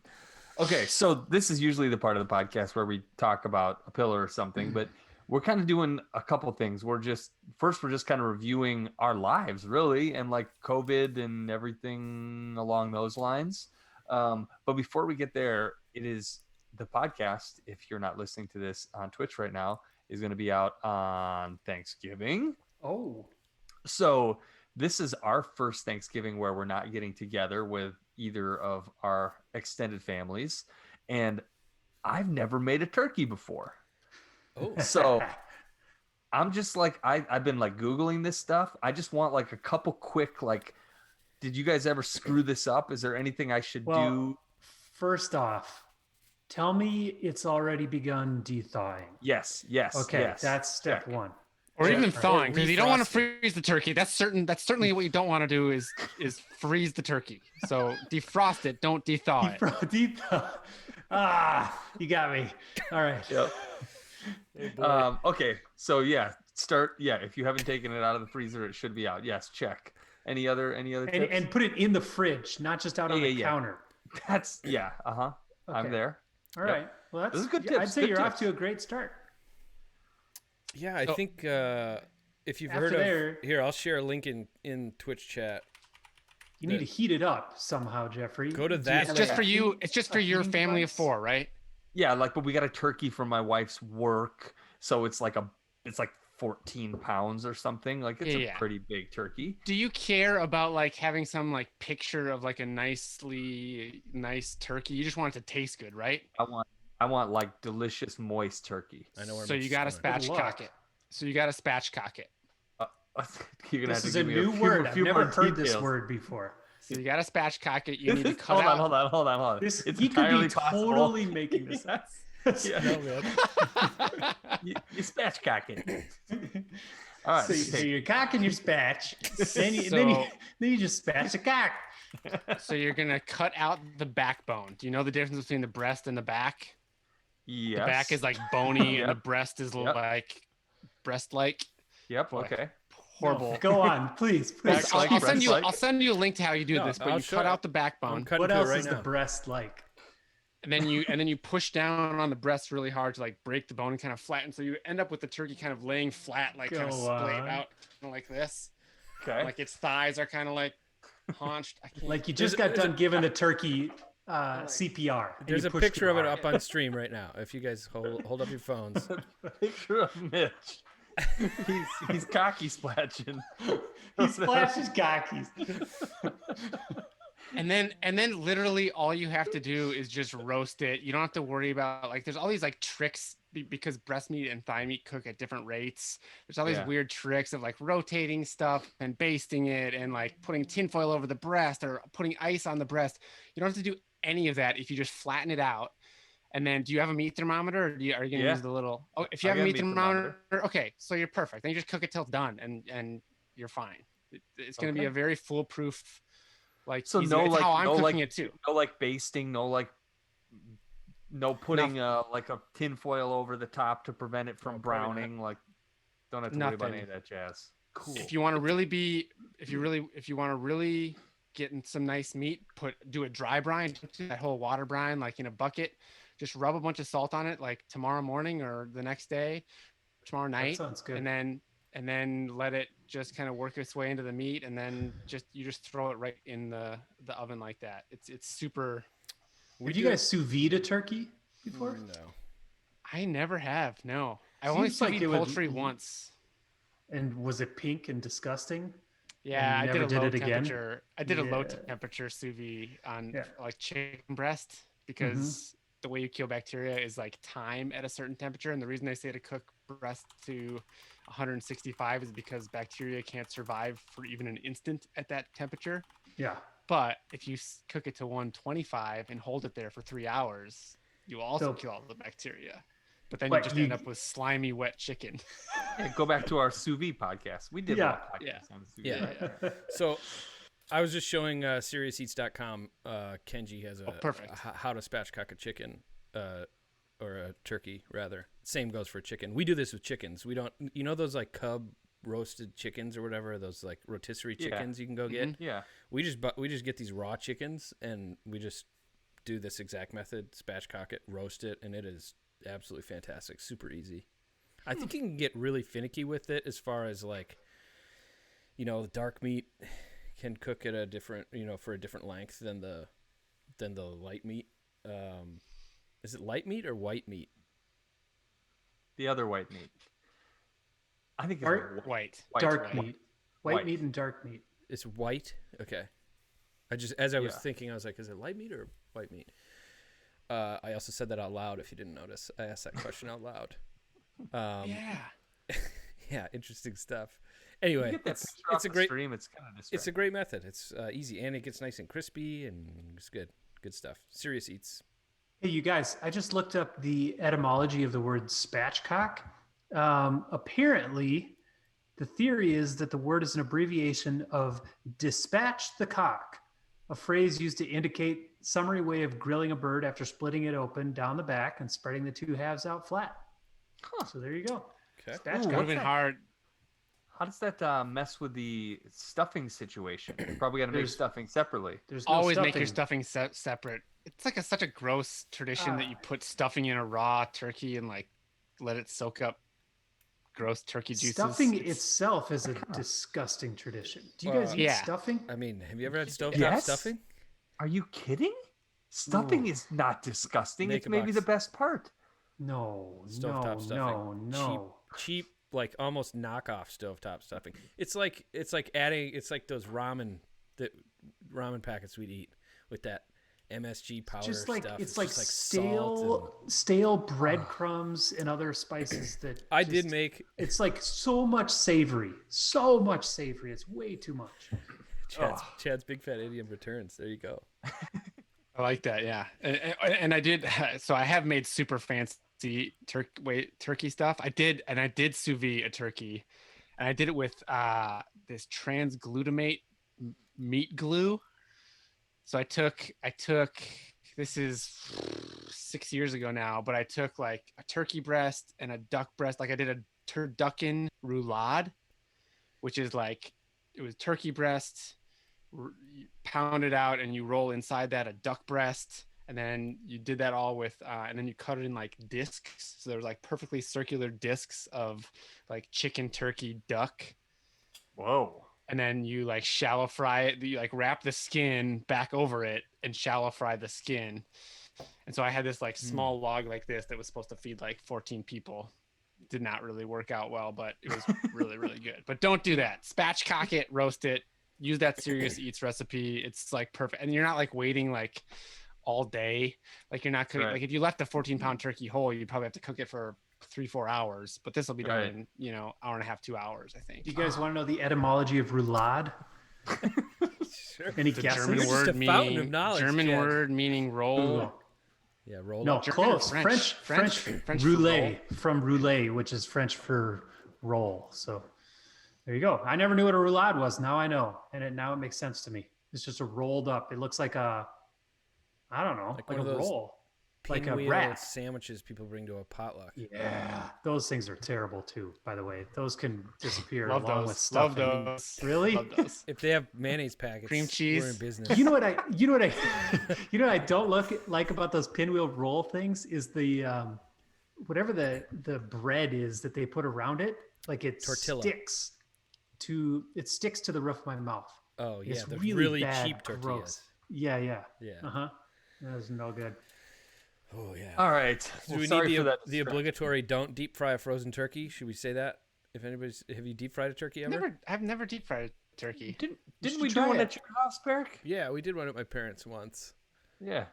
Okay, so this is usually the part of the podcast where we talk about a pillar or something, but we're kind of doing a couple things. We're just kind of reviewing our lives, really, and like COVID and everything along those lines. But before we get there, it is the podcast. If you're not listening to this on Twitch right now, is going to be out on Thanksgiving. Oh, so this is our first Thanksgiving where we're not getting together with either of our extended families, and I've never made a turkey before. Oh, So I'm just like, I've been like Googling this stuff. I just want like a couple quick, like, did you guys ever screw this up? Is there anything I should do? First off, tell me it's already begun de-thawing. Yes. Okay, yes. that's step Check. one. Or even Or thawing, because you don't want to refrosted. freeze the turkey. That's certainly what you don't want to do is freeze the turkey. So defrost it, don't dethaw it. Deep. You got me. All right. Yep. Oh, boy. Okay. So yeah, start. Yeah. If you haven't taken it out of the freezer, it should be out. Yes. Check. Any other tips? And put it in the fridge, not just out on the Yeah. counter. That's yeah. I'm Okay. there. All Yep. right. Well, that's This is good yeah, I'd tips, say good you're off tips. to a great start. Yeah, I So- think if you've After heard of there- here, I'll share a link in Twitch chat. You need to heat it up somehow, Jeffrey. Go to Do you that have It's just a for you. heat- It's just a for your heating family of device? 4, right? Yeah. But we got a turkey from my wife's work, so it's like 14 pounds or something. Like it's Yeah. a pretty big turkey. Do you care about like having some like picture of like a nice turkey? You just want it to taste good, right? I want like delicious moist turkey. I know where So Mitch you is got to going. Good spatchcock luck. it. So you got to spatchcock it. You're gonna This have is to a give me new few word. more- I've few never more heard this details. word before. So you got to spatchcock it. You need to cut hold out. on, hold on. This It's he could be entirely possible. totally making this up. Yeah. No, man. You spatchcock it. All right. So take- you're cocking your spatch, then you, So- then you just spatch a cock. So you're gonna cut out the backbone. Do you know the difference between the breast and the back? yes. The back is like bony, and the Yep. breast is Yep. like breast-like. Yep. Boy. Okay. Horrible. Go on, please. Back I'll, like I'll send you. breast-like. I'll send you a link to how you do No, this. But I'll you show cut it. out the I'm backbone, cutting What to it else right is now. the breast like? and then you push down on the breast really hard to like break the bone and kind of flatten. So you end up with the turkey kind of laying flat, like kind of Go splayed on. out like this. Okay. Like its thighs are kind of like haunched. I can't- Like you just There's got a- done giving the turkey CPR. and There's you a push picture too of it hard. up on stream right now. If you guys hold up your phones. Picture of Mitch. He's cocky splashing. He splashes cockies. And then literally all you have to do is just roast it. You don't have to worry about like there's all these like tricks because breast meat and thigh meat cook at different rates. There's all these Yeah. weird tricks of like rotating stuff and basting it and like putting tinfoil over the breast or putting ice on the breast. You don't have to do any of that if you just flatten it out. And then do you have a meat thermometer or are you going to Yeah. use the little oh if you I have a got a meat meat thermometer, okay, so you're perfect. Then you just cook it till it's done and you're fine. It's going to be Okay. a very foolproof like So easy- no, it's like how I'm no, cooking like it too. no, like basting, no putting like a tin foil over the top to prevent it from No, probably not. browning. Like, don't have to worry about Nothing. any of that jazz. Cool. If you want to really get in some nice meat, do a dry brine, do that whole water brine like in a bucket. Just rub a bunch of salt on it like tomorrow morning or the next day, tomorrow That night, sounds good. and then let it just kind of work its way into the meat, and then you just throw it right in the oven like that. It's super. Have you guys sous vide a turkey before? No. I never have. No, I only Seems sous like vide it would- poultry once. And was it pink and disgusting? Yeah, And I you did a never low did it again? temperature. I did a low Yeah. temperature sous vide on Yeah. like chicken breast because the way you kill bacteria is like time at a certain temperature. And the reason they say to cook breast to 165 is because bacteria can't survive for even an instant at that temperature. Yeah. But if you cook it to 125 and hold it there for 3 hours, you also So- kill all the bacteria. But then But you just you- end up with slimy, wet chicken. Yeah, go back to our sous vide podcast. We did Yeah. a podcast Yeah. on sous vide. Yeah. So I was just showing SeriousEats.com. Kenji has a perfect. how to spatchcock a chicken or a turkey rather. Same goes for chicken. We do this with chickens. We don't, those like Cub roasted chickens or whatever, those like rotisserie Yeah. chickens you can go get. Yeah. We just get these raw chickens and we just do this exact method, spatchcock it, roast it, and it is absolutely fantastic, super easy. I think you can get really finicky with it as far as like, dark meat can cook at a different, for a different length than the light meat. Is it light meat or white meat? The other white meat. I think it's Dark- White. Dark white. meat. White White. meat and dark meat. It's white. Okay. As I was Yeah. thinking, I was like, is it light meat or white meat? I also said that out loud. If you didn't notice, I asked that question out loud. Yeah. Yeah, interesting stuff. Anyway, You get that it's picture off a the great stream. It's kind of it's a distracting. great method. It's easy and it gets nice and crispy and it's good stuff. Serious Eats. Hey, you guys, I just looked up the etymology of the word spatchcock. Apparently, The theory is that the word is an abbreviation of dispatch the cock, a phrase used to indicate summary way of grilling a bird after splitting it open down the back and spreading the two halves out flat. So there you go. Okay. Dispatch Ooh, cock. Would have been hard. How does that mess with the stuffing situation? You probably got to make There's- stuffing separately. There's no Always stuffing. make your stuffing separate. It's like such a gross tradition that you put stuffing in a raw turkey and like let it soak up gross turkey juices. Stuffing itself is a disgusting tradition. Do you guys eat Yeah. stuffing? I mean, have you ever had stovetop Yes. stuffing? Are you kidding? Stuffing is not disgusting. Make It's a maybe box. the best part. No, Stovetop no, stuffing. no. Cheap, like almost knockoff stovetop stuffing. It's like adding. It's like those ramen packets we'd eat with that MSG powder Just like stuff. it's like just salt stale breadcrumbs and other spices that I just- did make It's like so much savory. It's way too much. Chad's Big Fat Idiom returns. There you go. I like that, yeah. And I did. So I have made super fancy turkey stuff. I did sous vide a turkey, and I did it with this transglutamate meat glue. So I took. This is 6 years ago now, but I took like a turkey breast and a duck breast. Like I did a turducken roulade, which is like it was turkey breast. You pound it out and you roll inside that a duck breast, and then you did that all with and then you cut it in like discs, so there's like perfectly circular discs of like chicken, turkey, duck, Whoa. and then you like shallow fry it. You like wrap the skin back over it and shallow fry the skin. And so I had this like small log like this that was supposed to feed like 14 people. Did not really work out well, but it was really, really good. But don't do that. Spatchcock it, roast it. Use that Serious Eats recipe. It's like perfect. And you're not like waiting like all day. Like you're not cooking. Right. Like if you left a 14-pound turkey whole, you'd probably have to cook it for 3-4 hours. But this will be done Right. in, hour and a half, 2 hours, I think. Do you guys want to know the etymology of roulade? Sure. Any The guesses? German You're just word a fountain of meaning knowledge, German Chad. word meaning roll. Google. Yeah, roll No, up. German or close. French? French French for roulette from roulette, which is French for roll. So there you go. I never knew what a roulade was. Now I know, and now it makes sense to me. It's just a rolled up. It looks like I don't know, Like like one a of those roll, like a Pinwheel wrap. sandwiches people bring to a potluck. Yeah, those things are terrible too. By the way, those can disappear Love along those. with stuff. Love those. Really? Love those. If they have mayonnaise packets, Cream cheese. we're in business. You know what I don't like about those pinwheel roll things is the whatever the bread is that they put around it, like it Tortilla. sticks to the roof of my mouth. Oh yeah, It's the really really bad, cheap tortillas. gross. Yeah. Yeah. Uh-huh. That is no good. Oh yeah. All right. Do Well, we sorry need for the that. obligatory don't deep fry a frozen turkey? Should we say that? If anybody's, have you deep fried a turkey ever? I've never deep fried a turkey. Didn't should we do try one it. at your house, Beric? Yeah, we did one at my parents once. Yeah.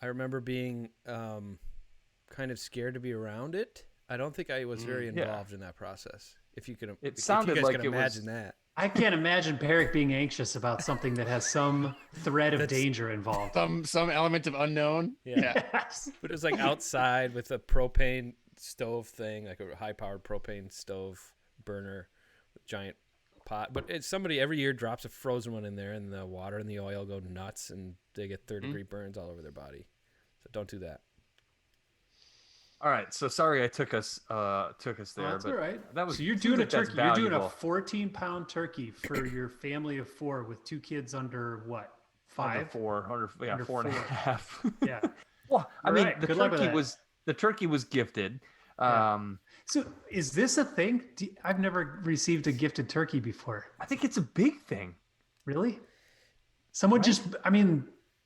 I remember being kind of scared to be around it. I don't think I was very Yeah. involved in that process. If you can, It if sounded you guys like can it was- imagine that. I can't imagine Peric being anxious about something that has some threat of danger involved. Some element of unknown. Yeah. Yes. But it was like outside with a propane stove thing, like a high-powered propane stove burner with giant pot. But it's somebody every year drops a frozen one in there, and the water and the oil go nuts, and they get third-degree burns all over their body. So don't do that. All right. So sorry I took us there, That's but all right. that was So you're seems doing a like that's turkey. You're doing a valuable. 14-pound turkey for your family of 4 with 2 kids under what? Under 5? 400, yeah, Under 4 and a 4. half. Yeah. Well, I All mean, right, the good luck with turkey was gifted. Yeah. So is this a thing? I've never received a gifted turkey before. I think it's a big thing. Really? Someone just, I mean,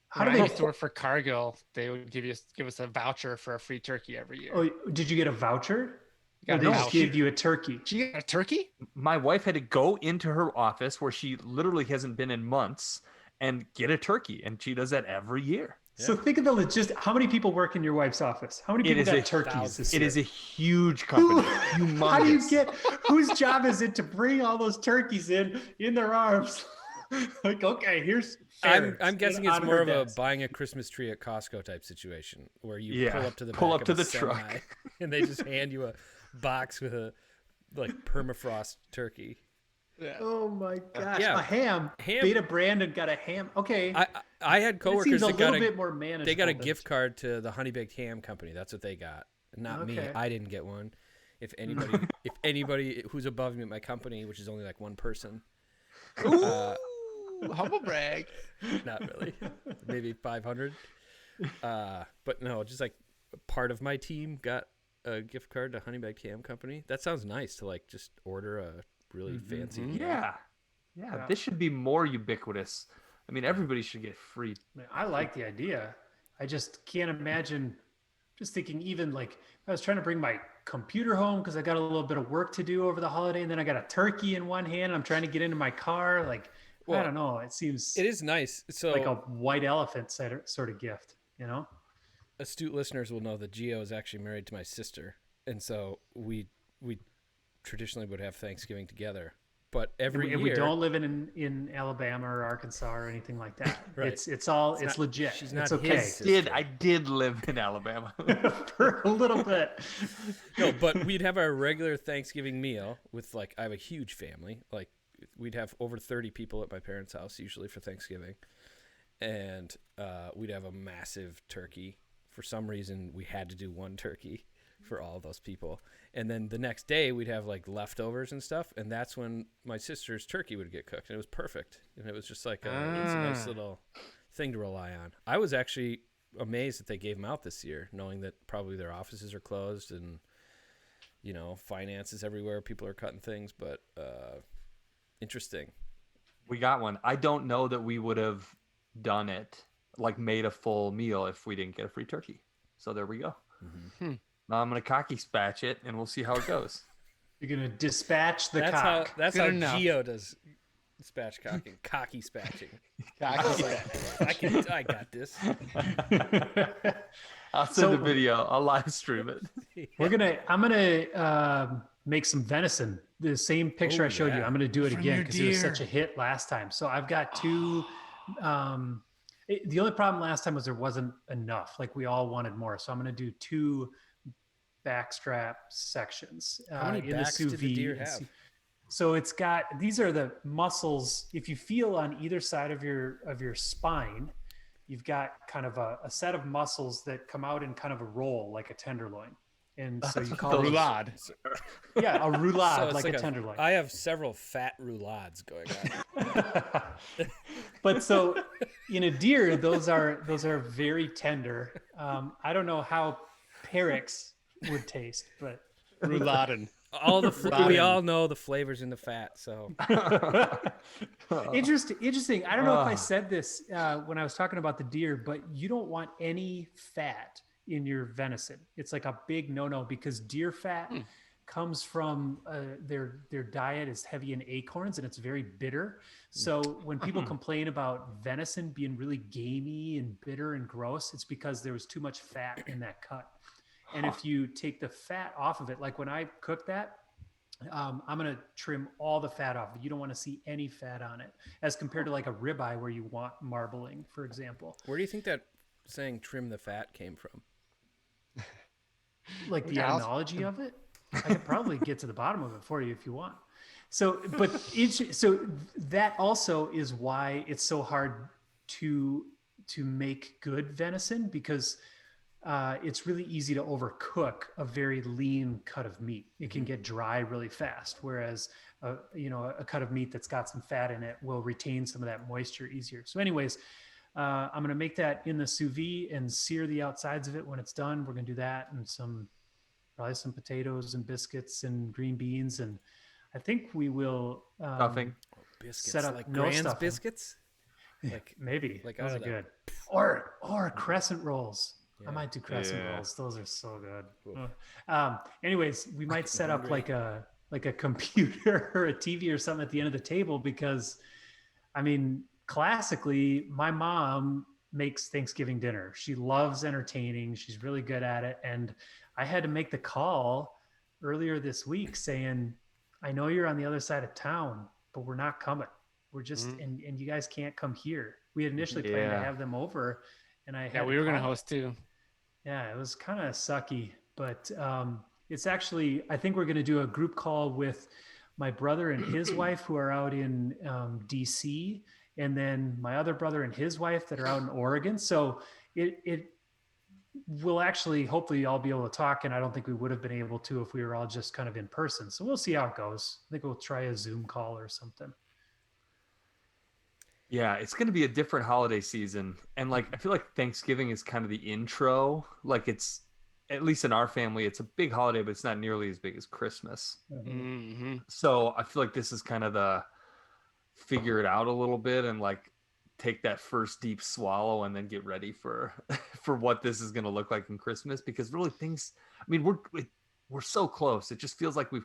how When do I they? used to work for Cargill, they would give us a voucher for a free turkey every year. Oh, did you get a voucher? Got Or a they just voucher. gave you a turkey? She got a turkey? My wife had to go into her office where she literally hasn't been in months and get a turkey, and she does that every year. So think of the logistics. How many people work in your wife's office? How many It people is got a turkeys this It year? is a huge company. Humongous. How do you get? Whose job is it to bring all those turkeys in their arms? Like, okay, here's. I'm Ferris guessing on it's her more of a desk. buying a Christmas tree at Costco type situation where you Yeah, pull up to the pull back up to of a the truck. semi and they just hand you a box with a like permafrost turkey. Yeah. Oh my gosh. Yeah. A ham. Beta Brandon got a ham. Okay. I had It coworkers seems a that little got bit more manageable. they got a than- gift card to the Honey Baked Ham Company. That's what they got. Not me. Okay. I didn't get one. If anybody who's above me at my company, which is only like one person, Humble brag. not really, maybe 500. But no, just like part of my team got a gift card to Honey Baked Ham Company. That sounds nice to like just order a really fancy. ham. Yeah. This should be more ubiquitous. I mean, everybody should get free. I like the idea. I just can't imagine. Just thinking, even like I was trying to bring my computer home because I got a little bit of work to do over the holiday, and then I got a turkey in one hand. And I'm trying to get into my car. Like, Well, I don't know. It seems It is nice. So like a white elephant sort of gift, you know? astute listeners will know that Gio is actually married to my sister, and so we traditionally would have Thanksgiving together. But every And year we don't live in Alabama or Arkansas or anything like that. Right. It's all legit. she's not it's okay. his sister. I did live in Alabama. For a little bit. No, but we'd have our regular Thanksgiving meal with like I have a huge family. Like we'd have over 30 people at my parents' house usually for Thanksgiving, and we'd have a massive turkey. For some reason, we had to do one turkey for all those people, and then the next day we'd have like leftovers and stuff, and that's when my sister's turkey would get cooked, and it was perfect, and it was just like it's a nice little thing to rely on. I was actually amazed that they gave them out this year, knowing that probably their offices are closed and finances everywhere, people are cutting things, but interesting. We got one. I don't know that we would have done it, like made a full meal, if we didn't get a free turkey. So there we go. Now I'm gonna cocky spatch it, and we'll see how it goes. You're gonna dispatch the That's cock. how Good enough. Gio does spatchcocking, cocky spatching. I got this. I'll send So- a video. I'll live stream it. I'm gonna make some venison. The same picture Oh, I showed you. yeah. I'm gonna do it From again your because it was deer. such a hit last time. So I've got two. The only problem last time was there wasn't enough. Like we all wanted more. So I'm gonna do two backstrap sections How many in the backs sous did the deer vide. have? So it's got, these are the muscles. If you feel on either side of your spine, you've got kind of a set of muscles that come out in kind of a roll, like a tenderloin. And so you call it Roulade. yeah, a roulade, So it's like a tenderloin. I have several fat roulades going on. But so in a deer, those are very tender. I don't know how Perix would taste, but Rouladen. We all know the flavors in the fat. So interesting. I don't know if I said this when I was talking about the deer, but you don't want any fat in your venison. It's like a big no-no because deer fat comes from their diet is heavy in acorns and it's very bitter. So when people complain about venison being really gamey and bitter and gross, it's because there was too much fat in that cut. And if you take the fat off of it, like when I cook that, I'm going to trim all the fat off. You don't want to see any fat on it as compared to like a ribeye where you want marbling, for example. where do you think that saying "trim the fat" came from? Like the Alice- etymology of it, I could probably get to the bottom of it for you if you want. So that also is why it's so hard to make good venison because it's really easy to overcook a very lean cut of meat. It can get dry really fast, whereas a cut of meat that's got some fat in it will retain some of that moisture easier. So anyways, I'm going to make that in the sous vide and sear the outsides of it when it's done. We're going to do that and probably some potatoes and biscuits and green beans. And I think we will Stuffing. Biscuits, set up like no Grand's stuffing. biscuits. Like Maybe Like those out are of the- good. Or crescent rolls. Yeah. I might do crescent Yeah. rolls. Those are so good. Cool. Anyways, we might set up like a computer or a TV or something at the end of the table because, I mean, classically, my mom makes Thanksgiving dinner. She loves entertaining. She's really good at it. And I had to make the call earlier this week saying, I know you're on the other side of town, but we're not coming. We're just, and you guys can't come here. We had initially planned to Yeah. have them over and I had Yeah, to we were gonna call. host too. Yeah, it was kind of sucky, but It's actually, I think we're going to do a group call with my brother and his wife who are out in DC, and then my other brother and his wife that are out in Oregon. So it will actually hopefully all be able to talk, and I don't think we would have been able to if we were all just kind of in person. So we'll see how it goes. I think we'll try a Zoom call or something. Yeah, it's going to be a different holiday season. And like, I feel like Thanksgiving is kind of the intro. Like, it's, at least in our family, it's a big holiday, but it's not nearly as big as Christmas. Mm-hmm. So I feel like this is kind of the figure it out a little bit and like take that first deep swallow and then get ready for for what this is going to look like in Christmas, because really things, I mean, we're so close. It just feels like we're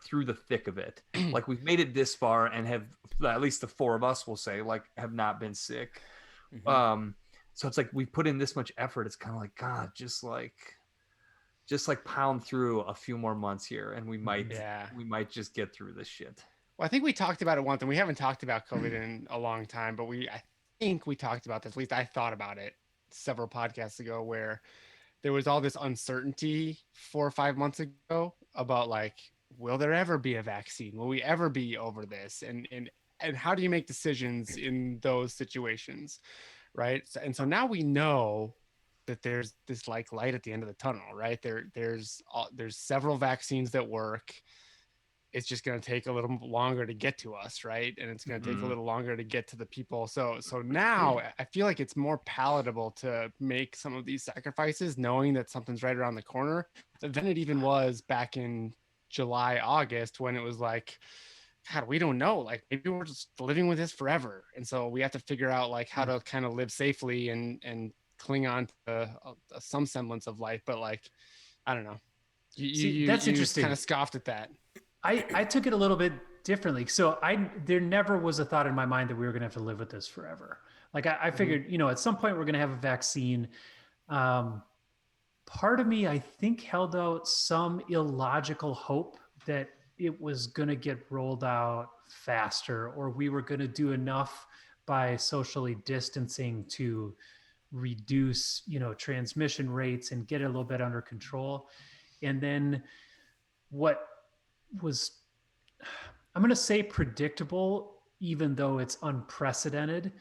through the thick of it. Like we've made it this far and have, at least the four of us will say, like, have not been sick. So it's like we've put in this much effort. It's kind of like, God, just like pound through a few more months here and we might just get through this shit. Well, I think we talked about it once, and we haven't talked about COVID in a long time, but I think we talked about this, at least I thought about it several podcasts ago, where there was all this uncertainty 4 or 5 months ago about like, will there ever be a vaccine? Will we ever be over this? And how do you make decisions in those situations? Right. And so now we know that there's this like light at the end of the tunnel, right? There's several vaccines that work. It's just going to take a little longer to get to us, right? And it's going to take a little longer to get to the people. So now I feel like it's more palatable to make some of these sacrifices, knowing that something's right around the corner, than it even was back in July, August, when it was like, God, we don't know. Like maybe we're just living with this forever, and so we have to figure out like how to kind of live safely and cling on to some semblance of life. But like, I don't know. That's you interesting. Kind of scoffed at that. I took it a little bit differently. So there never was a thought in my mind that we were going to have to live with this forever. Like I figured, at some point we're going to have a vaccine. Part of me, I think, held out some illogical hope that it was going to get rolled out faster, or we were going to do enough by socially distancing to reduce, transmission rates and get it a little bit under control. And then what was, I'm going to say predictable, even though it's unprecedented,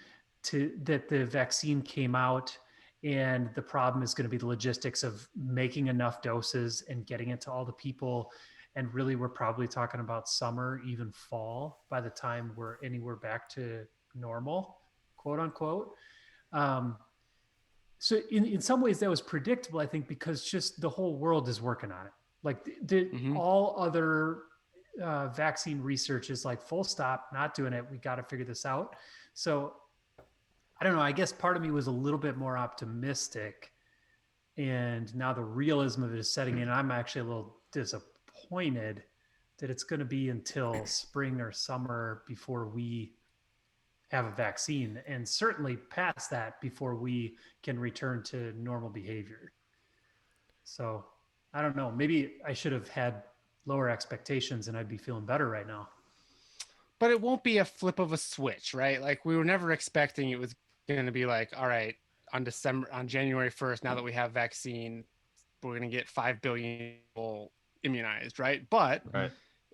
that the vaccine came out, and the problem is going to be the logistics of making enough doses and getting it to all the people. And really, we're probably talking about summer, even fall, by the time we're anywhere back to normal, quote unquote. So in some ways that was predictable, I think, because just the whole world is working on it. Like all other vaccine research is like, full stop, not doing it. We got to figure this out. So I don't know. I guess part of me was a little bit more optimistic, and now the realism of it is setting in. I'm actually a little disappointed that it's going to be until spring or summer before we have a vaccine, and certainly past that before we can return to normal behavior. So I don't know. Maybe I should have had lower expectations and I'd be feeling better right now. But it won't be a flip of a switch, right? Like we were never expecting it was going to be like, all right, on January 1st, now that we have vaccine, we're going to get 5 billion people immunized, right? But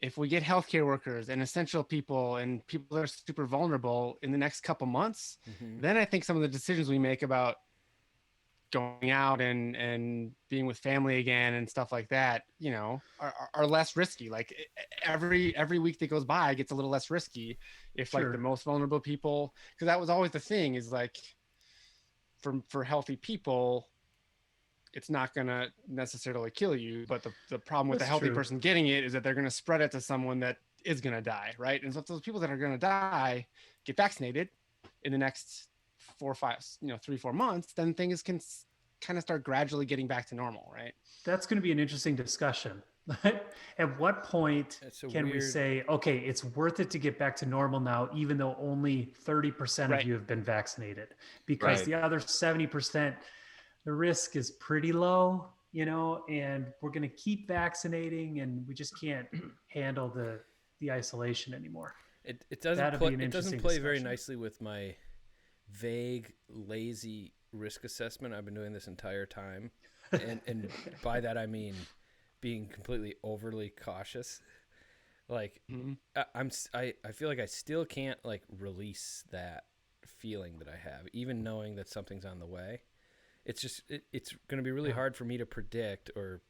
if we get healthcare workers and essential people and people that are super vulnerable in the next couple months, then I think some of the decisions we make about going out and being with family again and stuff like that, are less risky. Like every week that goes by gets a little less risky if like the most vulnerable people, because that was always the thing, is like for healthy people, it's not going to necessarily kill you. But the problem with the healthy person getting it is that they're going to spread it to someone that is going to die. Right. And so if those people that are going to die get vaccinated in the next 4 or 5, 3-4 months, then things can kind of start gradually getting back to normal. Right. That's going to be an interesting discussion. At what point can we say, okay, it's worth it to get back to normal now, even though only 30% of you have been vaccinated, because the other 70%, the risk is pretty low, and we're going to keep vaccinating, and we just can't handle the isolation anymore. It doesn't play very nicely with my vague, lazy risk assessment I've been doing this entire time. and by that I mean being completely overly cautious. Like I feel like I still can't like release that feeling that I have, even knowing that something's on the way. It's just it's going to be really hard for me to predict or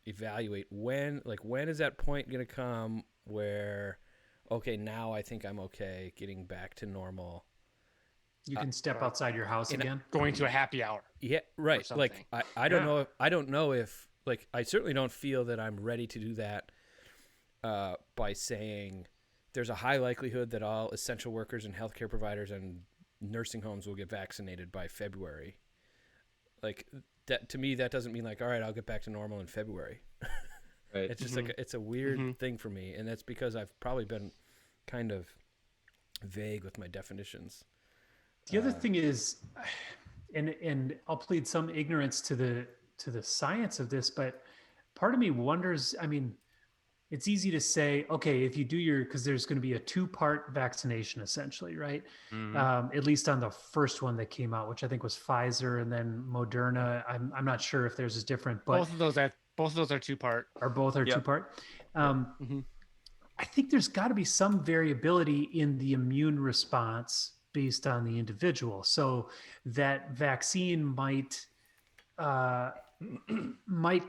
evaluate when is that point going to come where, okay, now I think I'm okay getting back to normal. You can step outside your house again. Going to a happy hour. Yeah, right. Like something. I don't know if like I certainly don't feel that I'm ready to do that by saying there's a high likelihood that all essential workers and healthcare providers and nursing homes will get vaccinated by February. Like that to me, that doesn't mean like, all right, I'll get back to normal in February. Right. It's just like it's a weird thing for me, and that's because I've probably been kind of vague with my definitions. The other thing is, and I'll plead some ignorance to the science of this, but part of me wonders, I mean, it's easy to say, okay, if you do because there's going to be a 2-part vaccination essentially, right? At least on the first one that came out, which I think was Pfizer, and then Moderna. I'm not sure if theirs is different, but Both of those are 2-part. both are Yep. 2-part. I think there's got to be some variability in the immune response based on the individual. So that vaccine might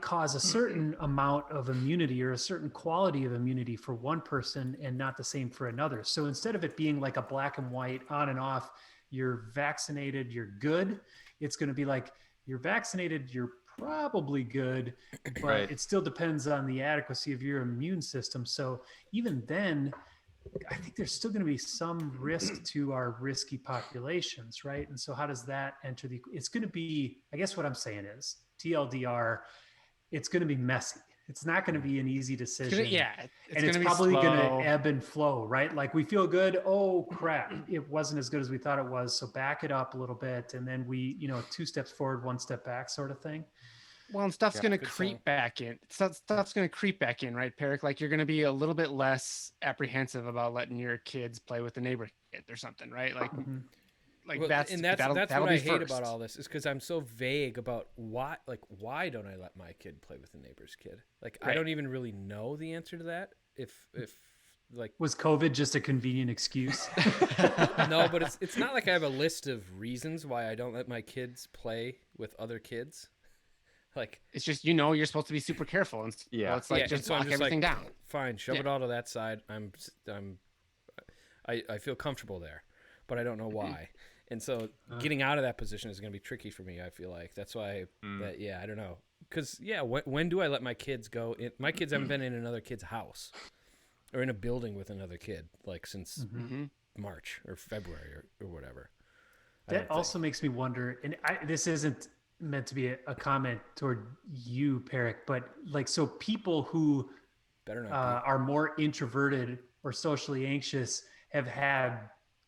cause a certain amount of immunity or a certain quality of immunity for one person and not the same for another. So instead of it being like a black and white on and off, you're vaccinated, you're good, it's going to be like you're vaccinated, you're probably good, but Right. it still depends on the adequacy of your immune system. So even then, I think there's still going to be some risk to our risky populations, right? And so how does that enter it's going to be, I guess what I'm saying is TLDR, it's going to be messy. It's not going to be an easy decision. And it's probably going to ebb and flow, right? Like we feel good. Oh crap. It wasn't as good as we thought it was. So back it up a little bit. And then we, 2 steps forward, 1 step back sort of thing. Well, and stuff's going to good creep song. back in. Stuff's going to creep back in, right, Peric? Like you're going to be a little bit less apprehensive about letting your kids play with the neighbor kid or something, right? Like, Well, that's that'll what I be hate first. about all this is because I'm so vague about why don't I let my kid play with the neighbor's kid? Like I Right. don't even really know the answer to that. If like Was COVID just a convenient excuse? no, but it's not like I have a list of reasons why I don't let my kids play with other kids. Like It's just you're supposed to be super careful, and Yeah. well, it's like yeah, just so I'm lock everything like, down. Fine, shove Yeah. it all to that side. I feel comfortable there, but I don't know why. And so getting out of that position is going to be tricky for me. I feel like that's why I don't know. Because when do I let my kids go? My kids haven't been in another kid's house or in a building with another kid like since March or February or whatever. That also makes me wonder, and this isn't meant to be a comment toward you, Peric, but like, so people who Better not are more introverted or socially anxious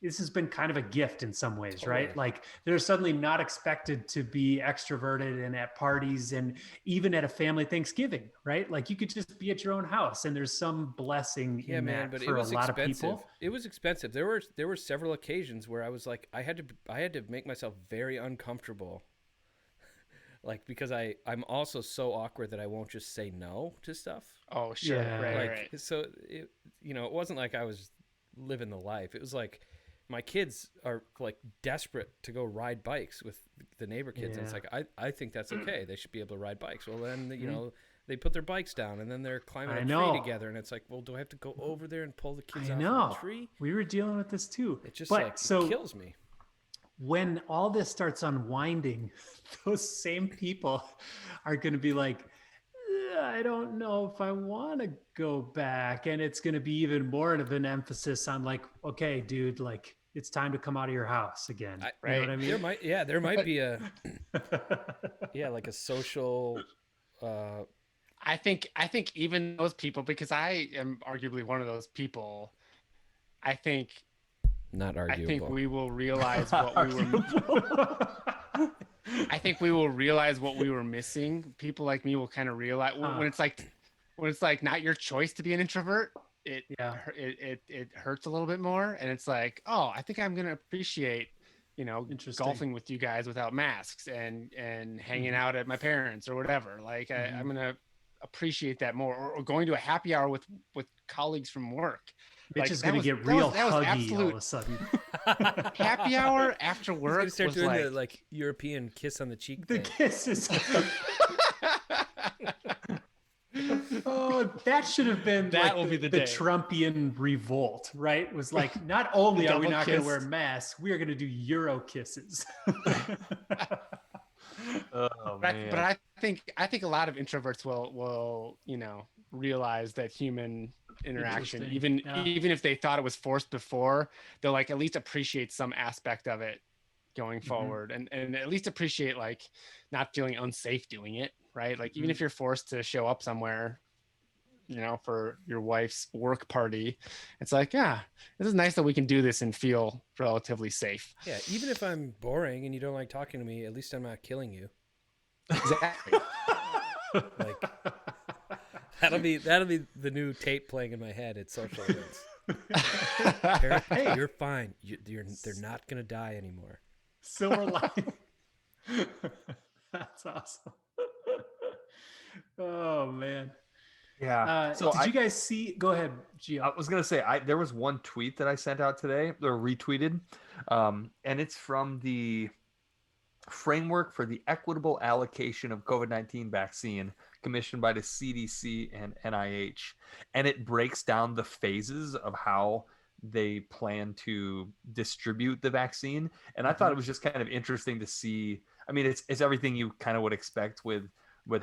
this has been kind of a gift in some ways, right? Totally. Like they're suddenly not expected to be extroverted and at parties and even at a family Thanksgiving, right? Like you could just be at your own house and there's some blessing in that but for it was a lot expensive. of people. It was expensive. There were several occasions where I was like, I had to make myself very uncomfortable, like because I'm also so awkward that I won't just say no to stuff. Oh, sure, Yeah. right. So it wasn't like I was living the life. It was like my kids are like desperate to go ride bikes with the neighbor kids, and it's like I think that's okay. They should be able to ride bikes. Well, then they put their bikes down and then they're climbing a tree together, and it's like, well, do I have to go over there and pull the kids I off know. the tree? We were dealing with this too. It just But so it kills me. when all this starts unwinding, those same people are going to be like, I don't know if I want to go back. And it's going to be even more of an emphasis on like, okay, dude, like it's time to come out of your house again. You know what I mean? There might be a like a social I think even those people, because I am arguably one of those people, I think not arguable. we will realize what we were. I think we will realize what we were missing. People like me will kind of realize when it's like not your choice to be an introvert. It hurts a little bit more, and it's like, oh, I think I'm gonna appreciate Interesting. golfing with you guys without masks and hanging out at my parents or whatever. Like I'm gonna appreciate that more, or going to a happy hour with colleagues from work. Mitch Like, is that going to was- get that real was- that was huggy all absolute of a sudden. happy hour after He's work gonna start was doing like, the like European kiss on the cheek The thing. kisses. Oh, that should have been That like will the, be the the day. Trumpian revolt, right? It was like, not only are we Double not going to wear kissed. masks, we are going to do Euro kisses. Oh but man. I think a lot of introverts will realize that human interaction, Interesting. even if they thought it was forced before, they'll like at least appreciate some aspect of it going forward, and at least appreciate like not feeling unsafe doing it, right? Like even if you're forced to show up somewhere, for your wife's work party, it's like, yeah, this is nice that we can do this and feel relatively safe. Yeah, even if I'm boring and you don't like talking to me, at least I'm not killing you. Exactly. Like that'll be the new tape playing in my head at social events. Eric, hey, you're fine. They're not gonna die anymore. Silver lining. That's awesome. Oh, man. Yeah. Did you guys see? Go ahead, Gio. I was gonna say there was one tweet that I sent out today, or retweeted, and it's from the Framework for the Equitable Allocation of COVID-19 Vaccine, commissioned by the CDC and NIH, and it breaks down the phases of how they plan to distribute the vaccine. And I thought it was just kind of interesting to see. I mean, it's everything you kind of would expect with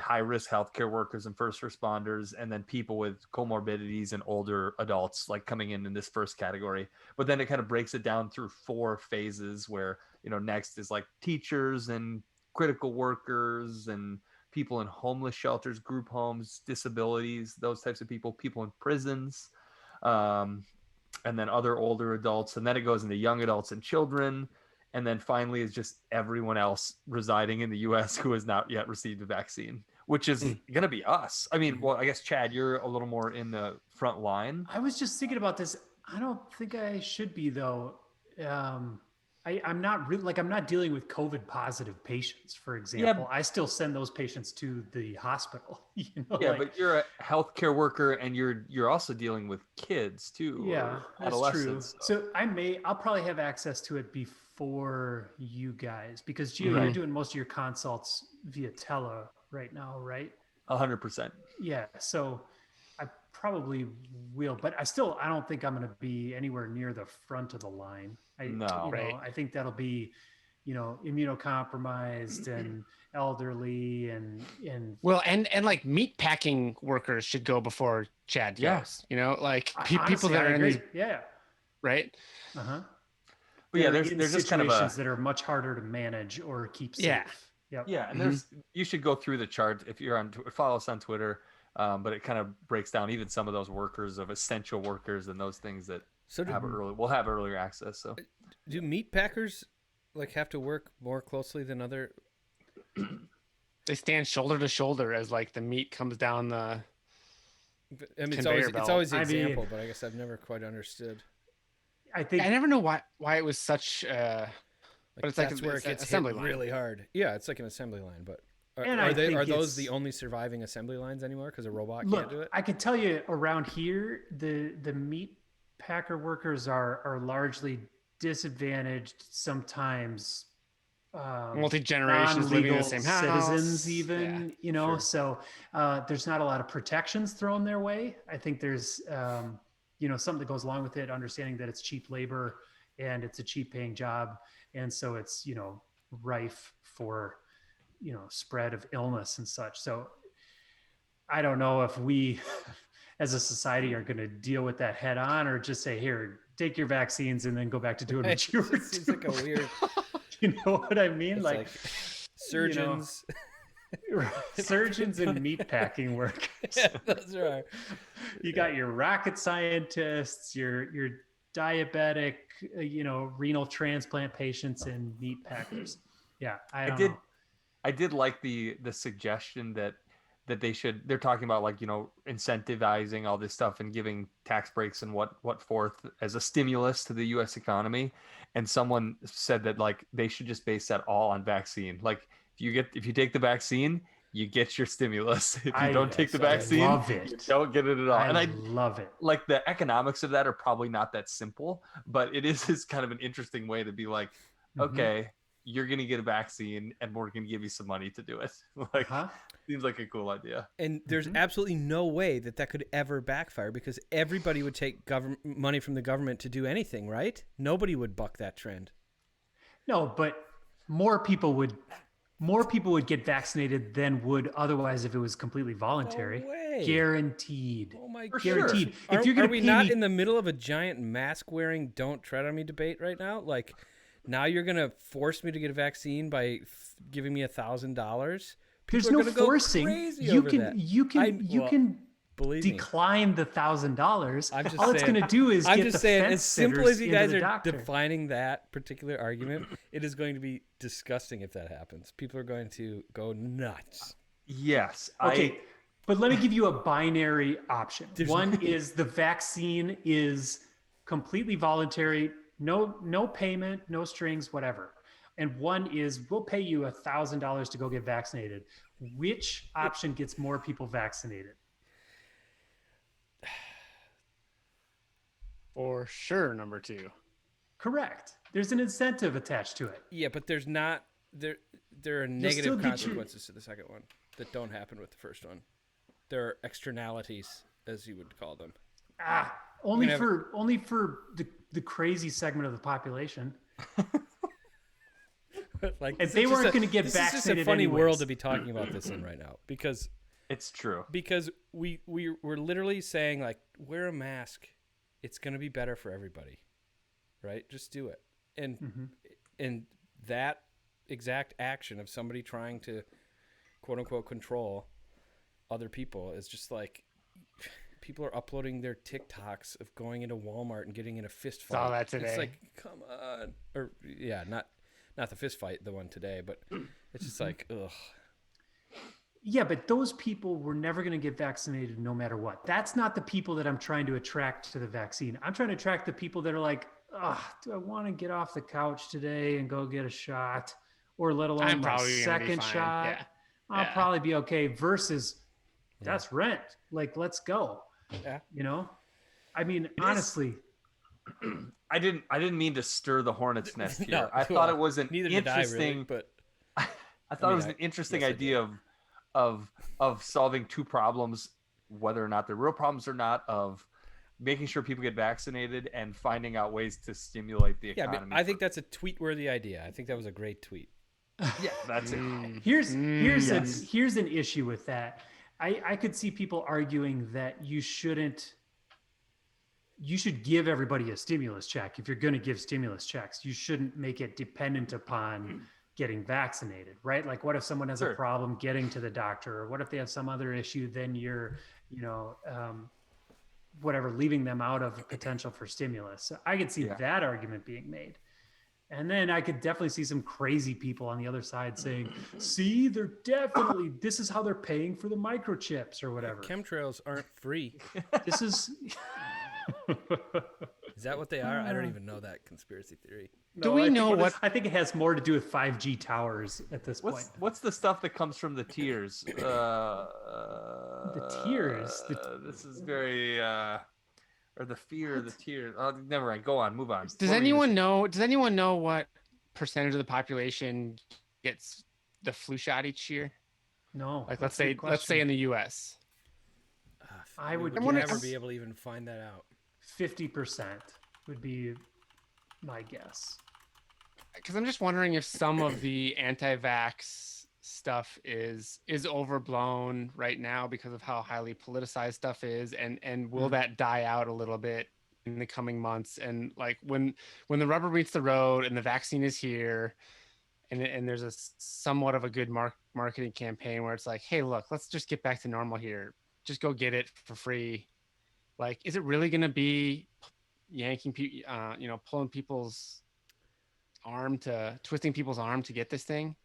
high-risk healthcare workers and first responders, and then people with comorbidities and older adults like coming in this first category. But then it kind of breaks it down through 4 phases where, next is like teachers and critical workers and people in homeless shelters, group homes, disabilities, those types of people in prisons, and then other older adults. And then it goes into young adults and children. And then finally is just everyone else residing in the U.S. who has not yet received a vaccine, which is going to be us. I mean, well, I guess, Chad, you're a little more in the front line. I was just thinking about this. I don't think I should be, though. I'm not really I'm not dealing with COVID positive patients, for example. I still send those patients to the hospital. But you're a healthcare worker, and you're also dealing with kids too. Yeah, or that's true. adolescents. So I'll probably have access to it before you guys, because Gio, you're doing most of your consults via tele right now, right? 100%. Yeah. So I probably will, but I don't think I'm going to be anywhere near the front of the line. I think that'll be, immunocompromised and elderly and well, and like meat packing workers should go before Chad goes. Like people that are in these, right. But yeah, there's just kind of situations that are much harder to manage or keep safe. Yeah, and you should go through the chart if you're follow us on Twitter. But it kind of breaks down even some of those workers of essential workers and those things that will have earlier access. So do meat packers like have to work more closely than other? They stand shoulder to shoulder as like the meat comes down the. I mean, conveyor it's always the example, but I guess I've never quite understood. I never know why it was such. But it's like that's where it gets assembly hit line. really hard. Yeah, it's like an assembly line, but. And are those the only surviving assembly lines anymore? Because a robot can't do it. I can tell you around here, the meat packer workers are largely disadvantaged. Sometimes multi-generations living in the same house, citizens, even sure. So there's not a lot of protections thrown their way. I think there's something that goes along with it, understanding that it's cheap labor and it's a cheap paying job, and so it's rife for spread of illness and such. So I don't know if we as a society are going to deal with that head on, or just say, here, take your vaccines and then go back to doing what you were doing. Seems like a weird, you know what I mean? It's like surgeons, surgeons and meat packing workers. Yeah, those are. You got your rocket scientists, your diabetic, renal transplant patients, and meat packers. Yeah, I did like the suggestion that that they're talking about like, incentivizing all this stuff and giving tax breaks and what forth as a stimulus to the US economy. And someone said that like they should just base that all on vaccine. Like if you take the vaccine, you get your stimulus. If you don't take the vaccine, love you it. don't get it at all. And I love it. like the economics of that are probably not that simple, but it is kind of an interesting way to be like, okay, you're going to get a vaccine and we're going to give you some money to do it. Like, seems like a cool idea. And there's absolutely no way that could ever backfire because everybody would take money from the government to do anything, right? Nobody would buck that trend. No, but more people would get vaccinated than would otherwise if it was completely voluntary. No way. Guaranteed. Oh my For God. Guaranteed. Sure. If you're gonna are we pay not me, in the middle of a giant mask wearing don't tread on me debate right now? Like now you're going to force me to get a vaccine by giving me $1,000? there's no forcing. You can believe me. decline the $1,000. I'm just All it's saying- going to do is I'm get just the saying, fence as simple sitters as you into guys the are doctor. defining that particular argument, it is going to be disgusting if that happens. People are going to go nuts. Yes. Okay, but let me give you a binary option. There's One is the vaccine is completely voluntary, no payment, no strings, whatever. And one is we'll pay you $1,000 to go get vaccinated. Which option gets more people vaccinated? For sure, number 2. Correct. There's an incentive attached to it. Yeah, but there's not there are still negative get your- consequences to the second one that don't happen with the first one. There are externalities, as you would call them. Only gonna have- for the crazy segment of the population. Like And they weren't going to get this is just a vaccinated funny anyways. world to be talking about this in right now because It's true. we're literally saying like wear a mask, it's going to be better for everybody, right? Just do it. And that exact action of somebody trying to quote unquote control other people is just like people are uploading their TikToks of going into Walmart and getting in a fist fight. Saw that today. It's like, come on. Or yeah, not the fist fight, the one today, but it's just like, ugh. Yeah, but those people were never going to get vaccinated no matter what. That's not the people that I'm trying to attract to the vaccine. I'm trying to attract the people that are like, do I want to get off the couch today and go get a shot? Or let alone I'm my probably gonna be second fine. shot? Yeah. I'll Yeah. probably be okay versus that's rent. Like, let's go. Yeah. You know? I mean, honestly, I didn't mean to stir the hornet's nest here. No, I thought it was an neither interesting. did I really, but I thought it was an interesting yes, I idea of solving two problems, whether or not they're real problems or not, of making sure people get vaccinated and finding out ways to stimulate the yeah, economy. I think that's a tweet-worthy idea. I think that was a great tweet. yeah, that's it. here's Yes. here's an issue with that. I could see people arguing that you should give everybody a stimulus check. If you're going to give stimulus checks, you shouldn't make it dependent upon getting vaccinated, right? Like what if someone has Sure. a problem getting to the doctor, or what if they have some other issue, then you're, whatever, leaving them out of potential for stimulus. So I could see Yeah. that argument being made. And then I could definitely see some crazy people on the other side saying, see, this is how they're paying for the microchips or whatever. Chemtrails aren't free. This is, Is that what they are? I don't even know that conspiracy theory. Do we know what? I think it has more to do with 5G towers at this point. What's the stuff that comes from the tears? The tears. This is very or the fear of the tears. Oh, never mind. Go on. Move on. Does anyone know? Does anyone know what percentage of the population gets the flu shot each year? No. Like that's let's a good say question. in the U.S. I would We wonder- never guess be able to even find that out. 50% would be my guess. Because I'm just wondering if some of the anti-vax stuff is overblown right now because of how highly politicized stuff is, and will that die out a little bit in the coming months? And like when the rubber meets the road and the vaccine is here, and there's a somewhat of a good marketing campaign where it's like, hey, look, let's just get back to normal here. Just go get it for free. Like, is it really going to be yanking people, pulling people's twisting people's arm to get this thing?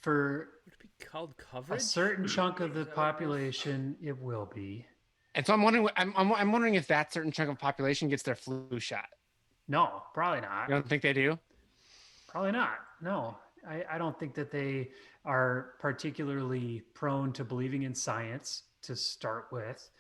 For Would it be called a coverage? certain chunk of the population, it will be. And so I'm wondering, I'm wondering if that certain chunk of population gets their flu shot. No, probably not. You don't think they do? Probably not. No, I don't think that they are particularly prone to believing in science to start with.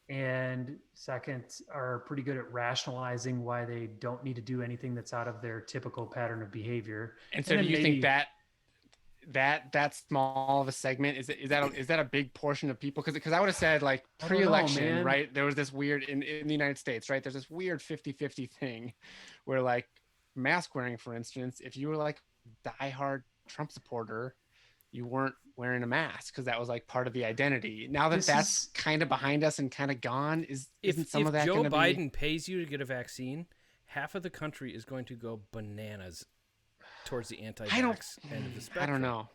And second, are pretty good at rationalizing why they don't need to do anything that's out of their typical pattern of behavior. And so do then you maybe- think that small of a segment is that a big portion of people? Because I would have said like I don't know, pre-election, man. right? There was this weird in the United States, right? There's this weird 50-50 thing where like mask wearing, for instance, if you were like diehard Trump supporter, you weren't wearing a mask because that was like part of the identity. Now that that's kind of behind us and kind of gone, isn't some of that Joe going to be? Biden pays you to get a vaccine, half of the country is going to go bananas towards the anti-vax end of the spectrum. I don't know.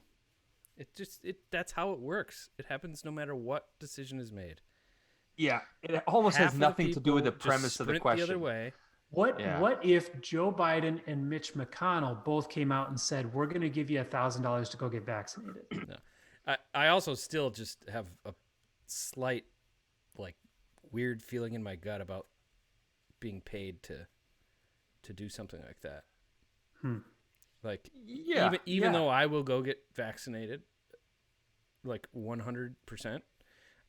That's how it works. It happens no matter what decision is made. Yeah, it almost Half has of the nothing to do with the people just premise of the sprint question. The other way. What if Joe Biden and Mitch McConnell both came out and said, we're going to give you $1,000 to go get vaccinated? No. I also still just have a slight, like, weird feeling in my gut about being paid to do something like that. Like, Yeah, even though I will go get vaccinated, like 100%,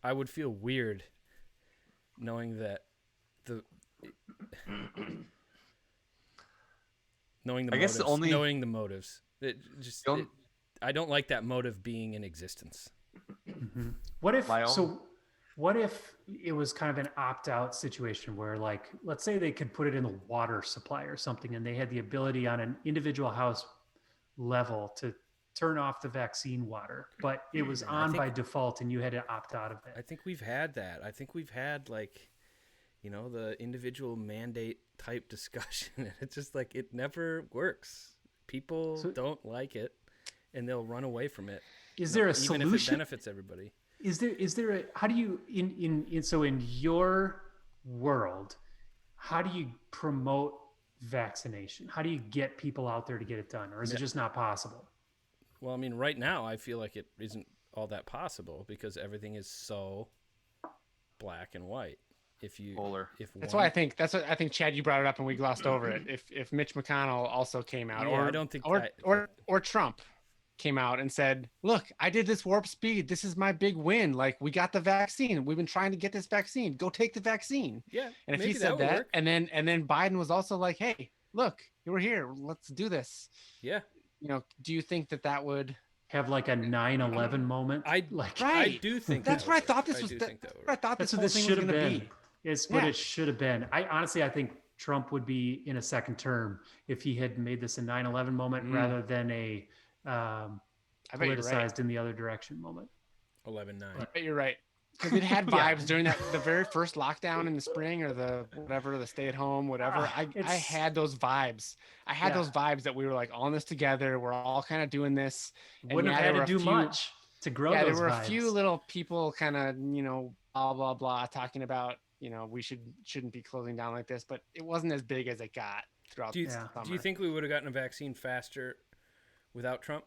I would feel weird knowing that knowing the motives. I don't like that motive being in existence. What if what if it was kind of an opt-out situation where, like, let's say they could put it in the water supply or something, and they had the ability on an individual house level to turn off the vaccine water, but it was on by default and you had to opt out of it. I think we've had that. I think we've had, like, the individual mandate type discussion. It's just like, it never works. People don't like it and they'll run away from it. Is there a even solution? if it benefits everybody? Is there a, how do you, in your world, how do you promote vaccination? How do you get people out there to get it done? Or is it just not possible? Well, I mean, right now I feel like it isn't all that possible because everything is so black and white. That's why I think Chad, you brought it up and we glossed over it. If Mitch McConnell also came out, I don't think or Trump came out and said, "Look, I did this warp speed. This is my big win. Like, we got the vaccine. We've been trying to get this vaccine. Go take the vaccine." Yeah. And if he said that, and then Biden was also like, "Hey, look, you were here. Let's do this." Yeah. Do you think that would have like a 9/11 moment? I do think that's what I thought this was. I thought that's this what whole this thing should was have going to been. be. It's what it should have been. I honestly think Trump would be in a second term if he had made this a 9/11 moment rather than a politicized in the other direction moment. 11/9. I bet you're right. Because it had vibes during the very first lockdown in the spring, or the stay at home, whatever. I had those vibes. I had those vibes that we were like all in this together. We're all kind of doing this. Wouldn't have had to do much to grow those there were vibes. a few little people kind of, blah, blah, blah, talking about, we shouldn't be closing down like this, but it wasn't as big as it got throughout the summer. Do you think we would have gotten a vaccine faster without Trump?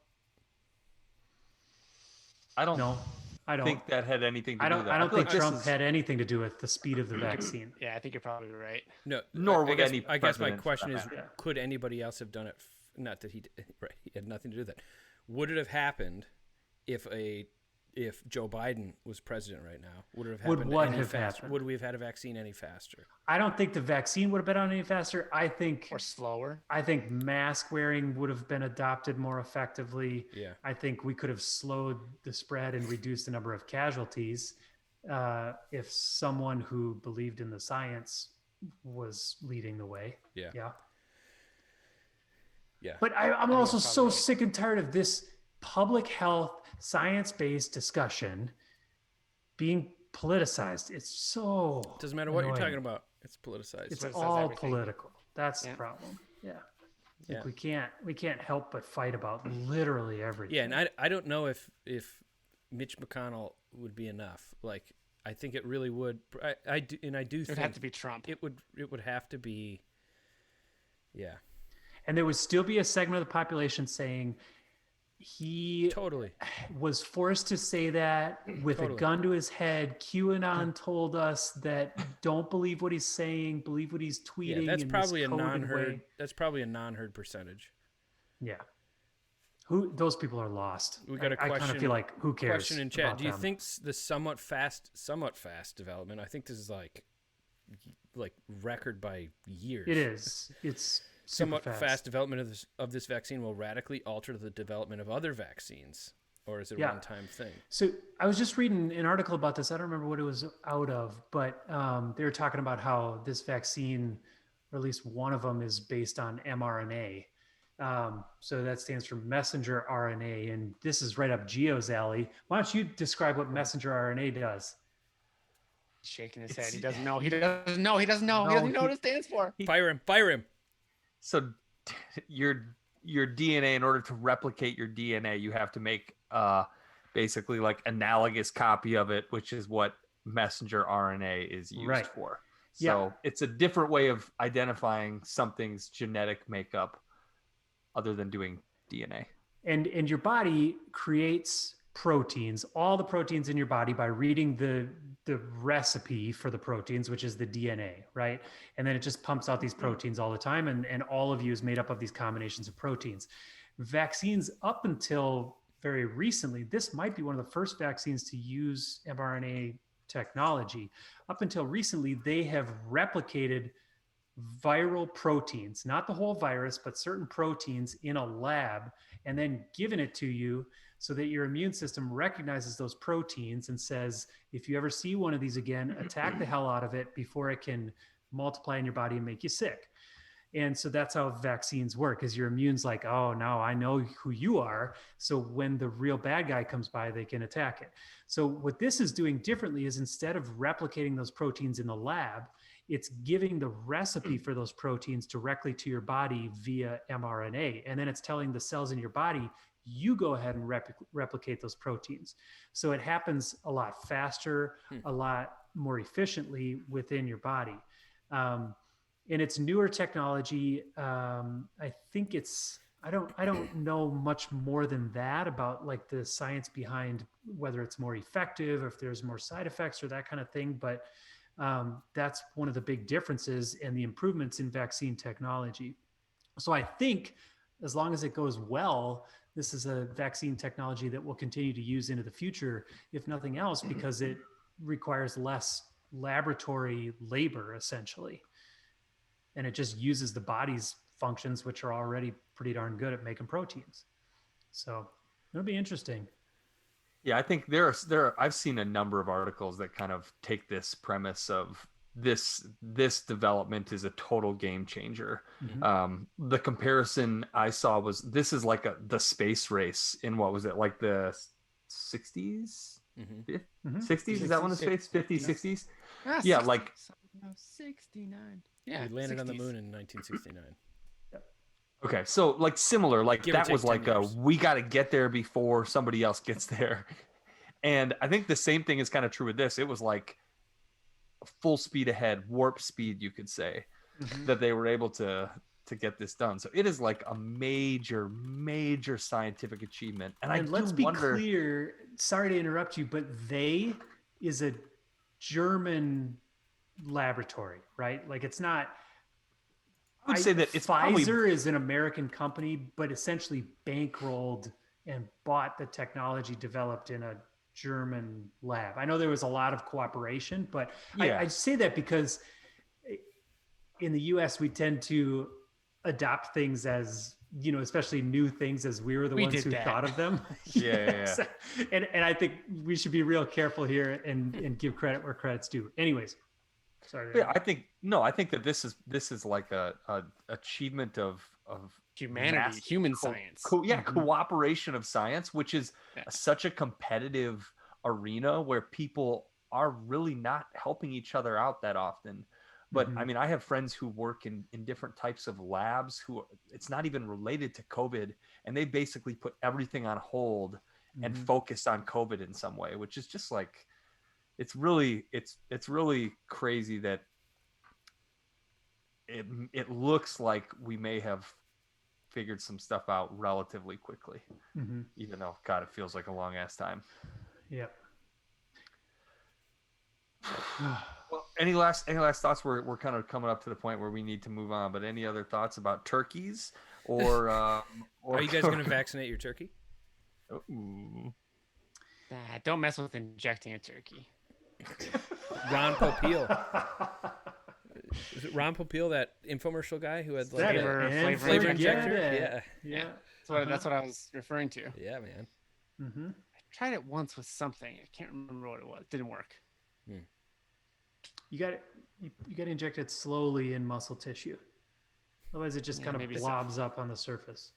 I don't think that had anything to do with that. I don't think Trump had anything to do with the speed of the vaccine. Yeah, I think you're probably right. No, nor would I guess my question is, Yeah. could anybody else have done it? Not that he had nothing to do with that. Would it have happened if Joe Biden was president right now? Would it have happened any faster? Happened? Would we have had a vaccine any faster? I don't think the vaccine would have been on any faster. Or slower. I think mask wearing would have been adopted more effectively. Yeah. I think we could have slowed the spread and reduced the number of casualties if someone who believed in the science was leading the way. Yeah. Yeah. Yeah. But I'm also so sick and tired of this public health, science-based discussion being politicized. It's so It doesn't matter what you're talking about. It's politicized. It's all political. That's the problem. Yeah. We can't help but fight about literally everything. Yeah, and I don't know if Mitch McConnell would be enough. Like, I think it really would. I do think it would have to be Trump. It would have to be. Yeah. And there would still be a segment of the population saying, he Totally. was forced to say that with Totally. a gun to his head. QAnon told us that don't believe what he's saying, believe what he's tweeting Yeah, that's in probably this a coded non-heard. way. That's probably a non-heard percentage. Yeah. Those people are lost. We got a I kind question. of feel like who cares Question in chat. about Do you them? think the somewhat fast development? I think this is like record by years. It is. It's super Somewhat fast development of this vaccine will radically alter the development of other vaccines, or is it a Yeah. one-time thing? So I was just reading an article about this. I don't remember what it was out of, but they were talking about how this vaccine, or at least one of them, is based on mRNA. So that stands for messenger RNA, and this is right up Geo's alley. Why don't you describe what messenger RNA does? He's shaking his It's- head. He doesn't know. He doesn't know. He doesn't know. He No, doesn't even know what he- it stands for. Fire him! So your DNA, in order to replicate your DNA, you have to make basically like analogous copy of it, which is what messenger RNA is used Right. for. Yeah. So it's a different way of identifying something's genetic makeup other than doing DNA. And your body creates proteins, all the proteins in your body, by reading the recipe for the proteins, which is the DNA, right? And then it just pumps out these proteins all the time, and all of you is made up of these combinations of proteins. Vaccines, up until very recently, this might be one of the first vaccines to use mRNA technology. Up until recently, they have replicated viral proteins, not the whole virus, but certain proteins in a lab, and then given it to you so that your immune system recognizes those proteins and says, if you ever see one of these again, attack the hell out of it before it can multiply in your body and make you sick. And so that's how vaccines work, is your immune's like, oh, now I know who you are. So when the real bad guy comes by, they can attack it. So what this is doing differently is, instead of replicating those proteins in the lab, it's giving the recipe for those proteins directly to your body via mRNA. And then it's telling the cells in your body, you go ahead and replicate those proteins. So it happens a lot faster, a lot more efficiently within your body. And it's newer technology. I think I don't know much more than that about like the science behind whether it's more effective, or if there's more side effects or that kind of thing. But that's one of the big differences and the improvements in vaccine technology. So I think as long as it goes well, this is a vaccine technology that we'll continue to use into the future, if nothing else, because it requires less laboratory labor, essentially. And it just uses the body's functions, which are already pretty darn good at making proteins. So it'll be interesting. Yeah, I think I've seen a number of articles that kind of take this premise of this development is a total game changer. The comparison I saw was, this is like the space race in, what was it, like the 60s? 60s? Is that when the space 50s, 60s? Yeah, like 69. Yeah, We landed on the 60s. moon in 1969. okay, so like similar, like Give or that take was 10 like years. we got to get there before somebody else gets there. And I think the same thing is kind of true with this. It was like full speed ahead, warp speed, you could say, that they were able to get this done. So it is like a major scientific achievement. And let's be clear, sorry to interrupt you, but they is a German laboratory, right? Like, it's not. I would say that it's Pfizer probably, is an American company, but essentially bankrolled and bought the technology developed in a German lab. I know there was a lot of cooperation, but Yeah. I say that because in the US, we tend to adopt things as, especially new things, as we were the We ones did who that. thought of them. Yeah. And I think we should be real careful here and give credit where credit's due. Anyways, sorry. Yeah, I think that this is like a achievement of Humanity, mass- human science. cooperation of science, which is Yeah. such a competitive arena where people are really not helping each other out that often. But I mean, I have friends who work in different types of labs who it's not even related to COVID, and they basically put everything on hold and focused on COVID in some way, which is just like, it's really crazy that it looks like we may have figured some stuff out relatively quickly, Mm-hmm. even though, God, it feels like a long ass time. Yep. Well, any last thoughts? We're kind of coming up to the point where we need to move on. But any other thoughts about turkeys or Are you guys going to vaccinate your turkey? Ooh. Nah, don't mess with injecting a turkey. Ron Popeil. Is it Ron Popeil, that infomercial guy who had like flavor injector? Yeah. Yeah. That's what I was referring to. Yeah, man. Mm-hmm. I tried it once with something. I can't remember what it was. It didn't work. You got to inject it slowly in muscle tissue. Otherwise, it just kind of maybe so. blobs up on the surface.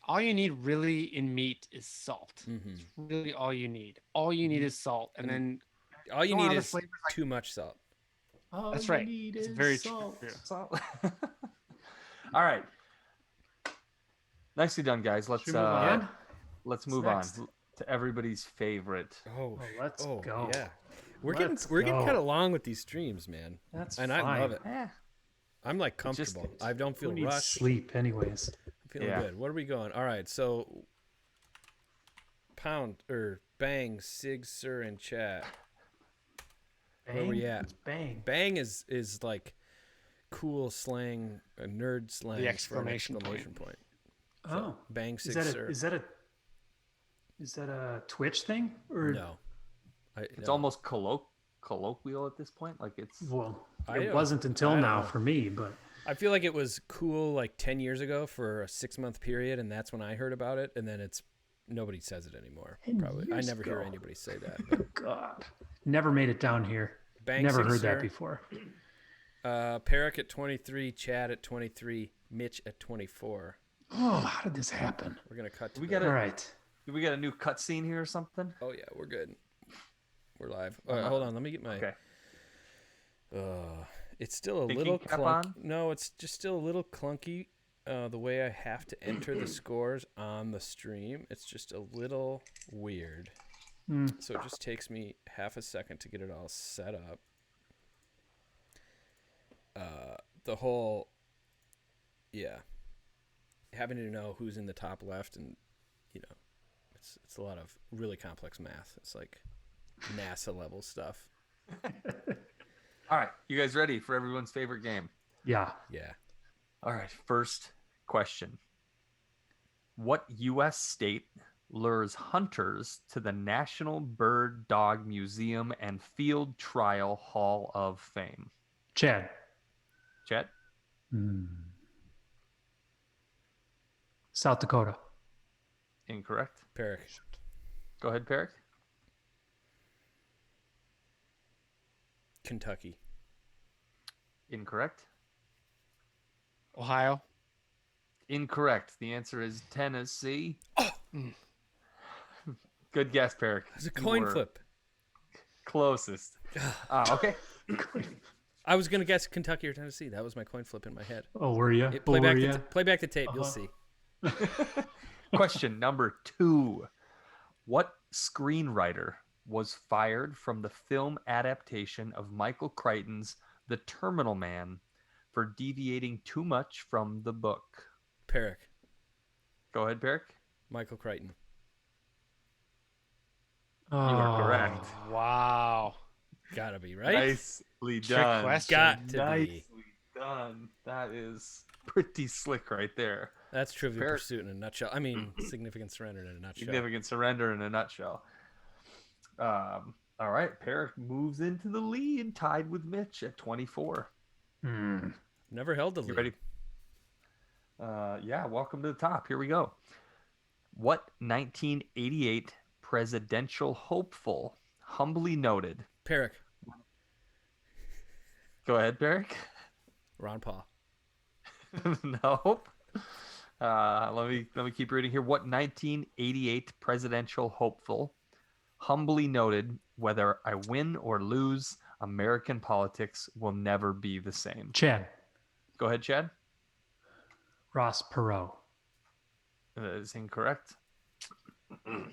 All you need really in meat is salt. Mm-hmm. It's really all you need. All you need is salt, and then All you Throw on need other is flavors like- too much salt. All That's you right. need It's is very salt. true. All right. Nicely done, guys. Let's Should we move on? let's What's move next? on to everybody's favorite. Oh, let's go. Yeah. We're Let's getting go. kind of long with these streams, man. That's and fine. I love it. Eh, I'm like just- comfortable. I don't feel Who needs rushed. sleep, anyways? I'm feeling Yeah. good. What are we going? All right, so pound or bang, sig, sir, and chat. Bang? Where we at? It's bang. Bang is like cool slang, a nerd slang. The for an exclamation point. Oh, Bang, sig, is sir. that a Twitch thing or No. it's no. almost colloquial at this point. Like it's Well, I it don't- wasn't until I don't now know. for me, but I feel like it was cool like 10 years ago for a 6-month period, and that's when I heard about it, and then nobody says it anymore. 10 Probably. I years never hear ago. anybody say that. But God, never made it down here. Bang, Never sig, heard sir. that before. Peric at 23, Chad at 23, Mitch at 24. Oh, how did this happen? We're gonna cut to We the- gotta- All right. do we got a new cutscene here or something? Oh yeah, we're good. We're live. Hold on, let me get my. Okay. It's still a Thinking little cap clunky. on? No, it's just still a little clunky. The way I have to enter the scores on the stream, it's just a little weird. So it just takes me half a second to get it all set up. The whole, having to know who's in the top left, and it's a lot of really complex math. It's like NASA level stuff. All right, you guys ready for everyone's favorite game? Yeah. Yeah. All right, first question. What U.S. state lures hunters to the National Bird Dog Museum and Field Trial Hall of Fame? Chad. Chet? South Dakota. Incorrect. Peric. Go ahead, Peric. Kentucky. Incorrect. Ohio. Incorrect. The answer is Tennessee. Good guess, Peric. It's a You coin were flip. Closest. Okay. I was gonna guess Kentucky or Tennessee. That was my coin flip in my head. Oh, were you? Play back the tape. You'll see. Question number 2. What screenwriter was fired from the film adaptation of Michael Crichton's The Terminal Man for deviating too much from the book? Peric. Go ahead, Peric. Michael Crichton. You are correct. Wow. Gotta be right. Nicely Trick done. question. Got to be. Nicely done. That is pretty slick right there. That's Trivial Peric. Pursuit in a nutshell. I mean, Significant Surrender in a nutshell. Significant surrender in a nutshell. All right, Peric moves into the lead, tied with Mitch at 24. Never held the You lead. ready? Yeah, welcome to the top. Here we go. What 1988 presidential hopeful humbly noted? Peric. Go ahead, Peric. Ron Paul. Nope. Let me keep reading here. What 1988 presidential hopeful humbly noted, whether I win or lose, American politics will never be the same. Chad. Go ahead, Chad. Ross Perot. That is incorrect.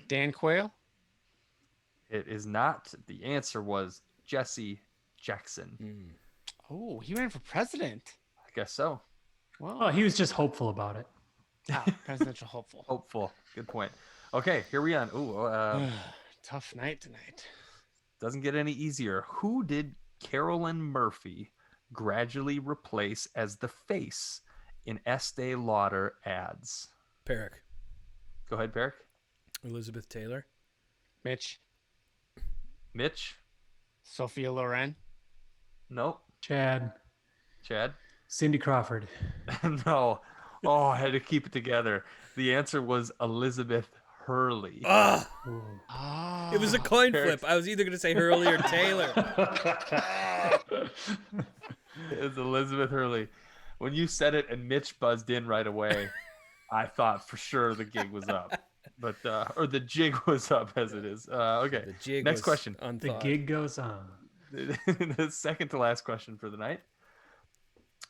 Dan Quayle. It is not. The answer was Jesse Jackson. Oh, he ran for president. I guess so. Well, Oh, he was just hopeful about it. Presidential hopeful. Hopeful. Good point. Okay, here we are. Ooh, Tough night tonight. doesn't get any easier. Who did Carolyn Murphy gradually replace as the face in Estee Lauder ads? Perrick. Go ahead, Peric. Elizabeth Taylor. Mitch. Mitch? Sophia Loren. Nope. Chad. Chad? Cindy Crawford. No. Oh, I had to keep it together. The answer was Elizabeth Hurley. Ah, Ooh. Oh. it was a coin flip. I was either going to say Hurley or Taylor. It's Elizabeth Hurley. When you said it and Mitch buzzed in right away, I thought for sure the gig was up. But or the jig was up as it is. Okay. The jig Next was question. The unthought. gig goes on. The second to last question for the night.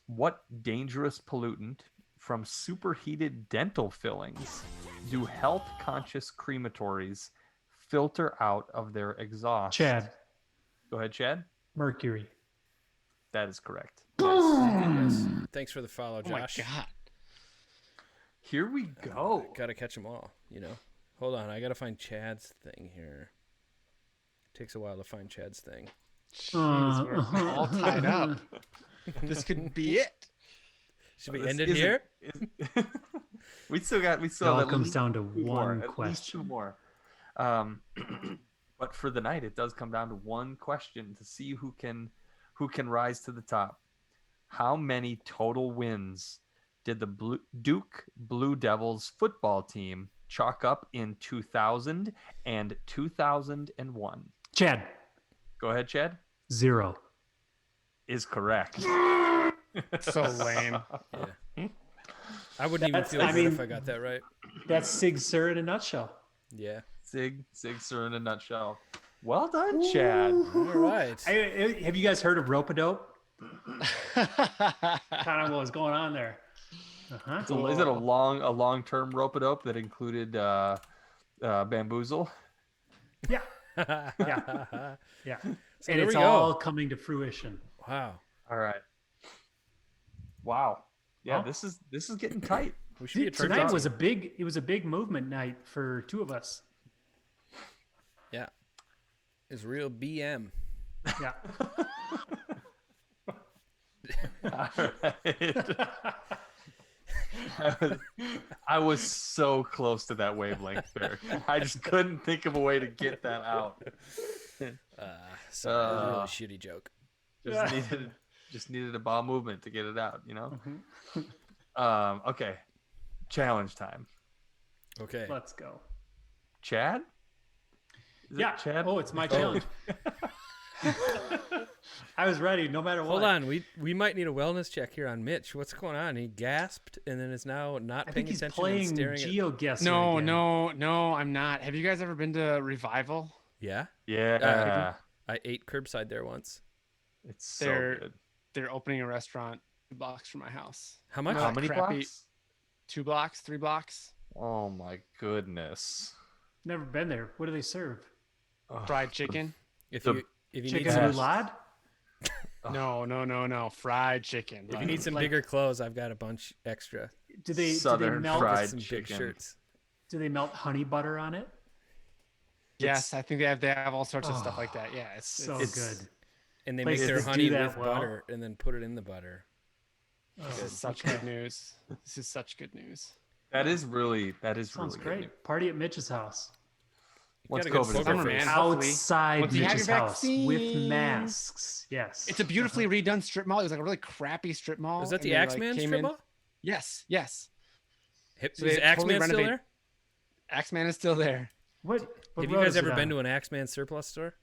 What dangerous pollutant from superheated dental fillings do health-conscious crematories filter out of their exhaust? Chad. Go ahead, Chad. Mercury. That is correct. Yes. Thanks for the follow, Oh my Josh. god. Here we go. Gotta catch them all, Hold on, I gotta find Chad's thing here. Takes a while to find Chad's thing. Jeez, we're all tied up. This could be it. Should we This end it isn't- here? we still It have all at comes least down to two more, one at least question. two more. But for the night, it does come down to one question to see who can rise to the top. How many total wins did the Duke Blue Devils football team chalk up in 2000 and 2001? Chad. Go ahead, Chad. 0. Is correct. So lame. Yeah. I wouldn't even That's- feel I good if mean- I got that right. That's Sig Sur in a nutshell. Yeah. Sig Sur in a nutshell. Well done, Chad. All right. Have you guys heard of rope-a-dope? Kind of what was going on there. Uh-huh. So is it a long-term rope-a-dope that included bamboozle? Yeah. Yeah. Yeah. So And there it's we go. all coming to fruition. Wow. All right. Wow. Yeah, Huh? this is getting tight. We should be a church Tonight team. was a big movement night for two of us. Yeah. It's real BM. Yeah. All right. I was so close to that wavelength there. I just couldn't think of a way to get that out. So that was a really shitty joke. Just needed a ball movement to get it out, Okay. Challenge time. Okay. Let's go. Chad? Is it Yeah. Chad? Oh, it's my challenge. I was ready no matter what. Hold on. We might need a wellness check here on Mitch. What's going on? He gasped and then is now not I paying think he's attention and playing staring at. GeoGuessr No, again. no, I'm not. Have you guys ever been to Revival? Yeah. Yeah. I ate curbside there once. It's so They're- good. They're opening a restaurant 2 blocks from my house. How much? No. How many crappy- blocks? 2 blocks, 3 blocks. Oh my goodness. Never been there. What do they serve? Ugh. Fried chicken. If The you need Chicken some, Yes. roulade? No. Fried chicken. if you need some bigger clothes, I've got a bunch extra. Do they Southern melt fried Some big chicken. shirts. do they melt honey butter on it? Yes, I think they have all sorts of stuff like that. Yeah, it's So It's- good. And they Places make their do honey that with well. butter and then put it in the butter. this is such good news. This is such good news. That is really Sounds really good great. news. Party at Mitch's house. Once got a good COVID is poker over. face. Hopefully. Outside Once you have Mitch's your house with vaccine. masks. Yes. It's a beautifully redone strip mall. It was like a really crappy strip mall. Is that and the they, Axeman came strip in- mall? Yes. So Is they Axeman totally still renovate- there? Axeman is still there. What Have you road guys is it ever been on? to an Axeman surplus store?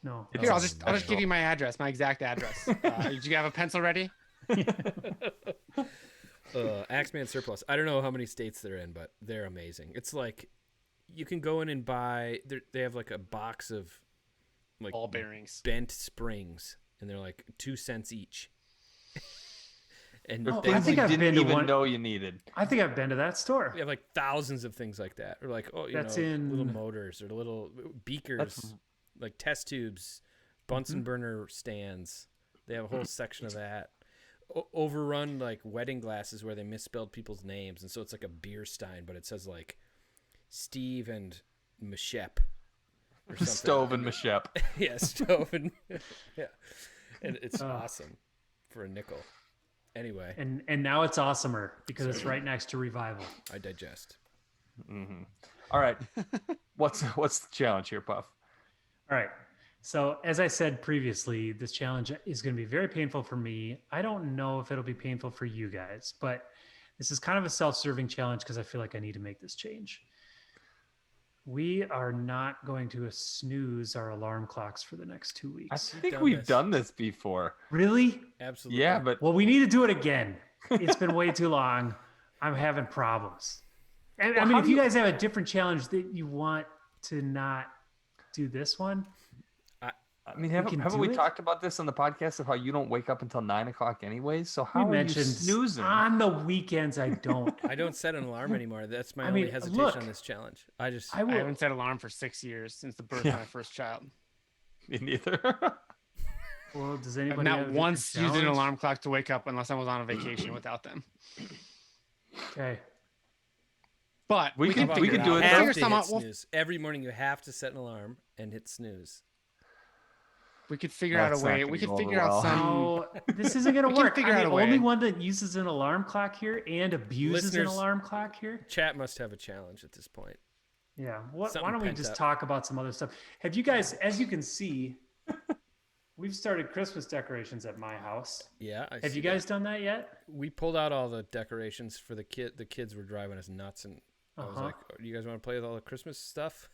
No. It's Here, a I'll just give you my address, my exact address. Did you have a pencil ready? Axeman surplus. I don't know how many states they're in, but they're amazing. It's like you can go in and buy. They have like a box of like Ball bearings. bent springs, and they're like 2 cents each. And They're Oh, they, I things think you I've didn't been to even one- know you needed. I think I've been to that store. they have like thousands of things like that, or like That's little in- motors or little beakers, That's- like test tubes, Bunsen burner stands. They have a whole section of that. overrun like wedding glasses where they misspelled people's names, and so it's like a beer stein, but it says like Steve and Mishep or something. Stove and Mishep. Yeah, Stove and yeah, and it's awesome for a nickel. Anyway, And now it's awesomer because it's right next to Revival. I digest. All right. What's the challenge here, Puff? All right. So as I said previously, this challenge is going to be very painful for me. I don't know if it'll be painful for you guys, but this is kind of a self-serving challenge because I feel like I need to make this change. We are not going to snooze our alarm clocks for the next 2 weeks. I think we've done this before. Really? Absolutely. Yeah, but Well, we need to do it again. It's been way too long. I'm having problems. And, I mean, if you guys have a different challenge that you want to not do this one, I mean, can haven't do we it? talked about this on the podcast of how you don't wake up until 9 o'clock anyways? So how we are mentioned you snoozing? on the weekends. I don't. I don't set an alarm anymore. That's my I only mean, hesitation look, on this challenge. I just I I will. haven't set alarm for 6 years since the birth of my first child. Me neither. Well, does I've anybody have a not different once used an challenge? alarm clock to wake up unless I was on a vacation without them. Okay. But We we can- can we figure can it do out. it We'll though. figure have to some hit out. snooze. Every morning you have to set an alarm and hit snooze. We could figure out That's a not way. gonna We could go over figure well. out some. No, this isn't going to We can work. figure I'm out the a way. only one that uses an alarm clock here and abuses Listeners- an alarm clock here. Chat must have a challenge at this point. Yeah. Why Something don't we pent just up. talk about some other stuff? Have you guys, as you can see, we've started Christmas decorations at my house. Yeah. I Have see you that. guys done that yet? We pulled out all the decorations for the kid. The kids were driving us nuts, and I was Uh-huh. like, "Do you guys want to play with all the Christmas stuff?"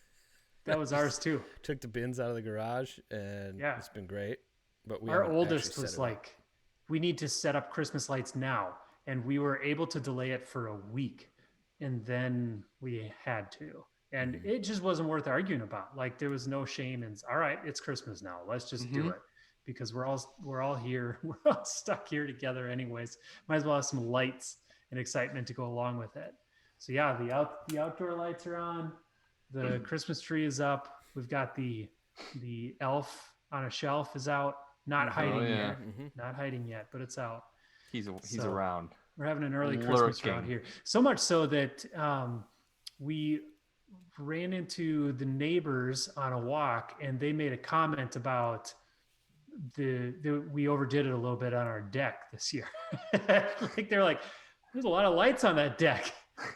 That was ours too. Took the bins out of the garage, and Yeah. it's been great. But we Our haven't oldest actually was set it up. like, we need to set up Christmas lights now. And we were able to delay it for a week. And then we had to. And Mm-hmm. it just wasn't worth arguing about. Like there was no shame in, all right, it's Christmas now. Let's just do Mhm. it. Because we're all here. We're all stuck here together anyways. Might as well have some lights and excitement to go along with it. So yeah, the outdoor lights are on. The Christmas tree is up. We've got the elf on a shelf is out. Not hiding yeah. yet. Mhm. Not hiding yet, but it's out. He's So- around. We're having an early Christmas around Lurking. here. So much so that we ran into the neighbors on a walk and they made a comment about we overdid it a little bit on our deck this year. Like they're like, there's a lot of lights on that deck.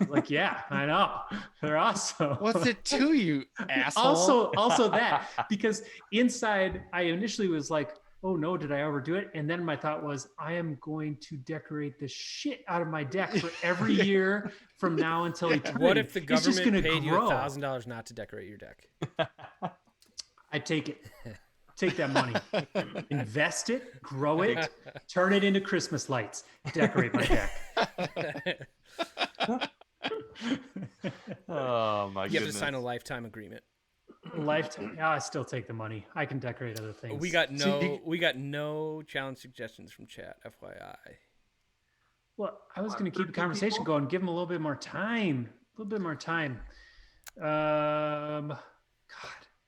Like, yeah, I know. They're awesome. What's it to you, asshole? Also that, because inside I initially was like, oh no, did I overdo it? And then my thought was, I am going to decorate the shit out of my deck for every year from now until eternity. What if the It's just government gonna paid you grow. $1,000 not to decorate your deck? I take it. Take that money, invest it, grow it, turn it into Christmas lights, decorate my deck. Oh my You have goodness. to sign a lifetime agreement. Lifetime. I still take the money. I can decorate other things. We got So no challenge suggestions from chat. FYI. well, I was going to keep the conversation going, give them a little bit more time. A little bit more time. God,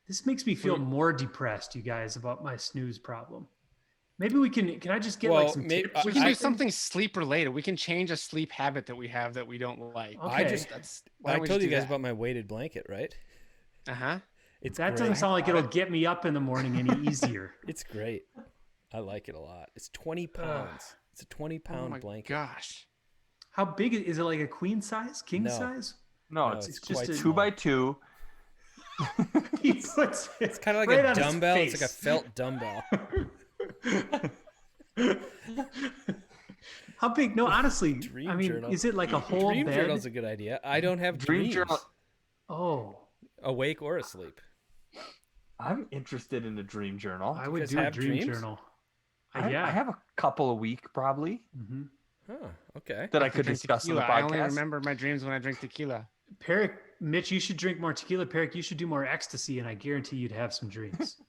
this makes me feel more depressed, you guys, about my snooze problem. Maybe we can I just get Well, like some maybe- tips? We or can do something? something sleep related. We can change a sleep habit that we have that we don't like. Okay. I just Why I don't we told just you do guys that? about my weighted blanket, right? Uh-huh. It's That great. doesn't sound like it'll get me up in the morning any easier. It's great. I like it a lot. It's 20 pounds. It's a 20-pound Oh my blanket. gosh. How big is it? Like a queen size, king No. size? No, No, it's it's just quite a small. 2x2. He puts it It's kind of like right a on his dumbbell. It's like a face. felt dumbbell. How big? No, honestly, Dream I mean, journal. is it like a whole Dream bed? journal's a good idea. I don't have Dream dreams, journal. Oh, awake or asleep. I'm interested in a dream journal. I would guys do a have dream dreams? journal. I have a couple a week probably Huh, okay. that I could Drink discuss on the tequila. I only podcast. remember my dreams when I drink tequila. Perrick, Mitch, you should drink more tequila. Perrick, you should do more ecstasy, and I guarantee you'd have some dreams.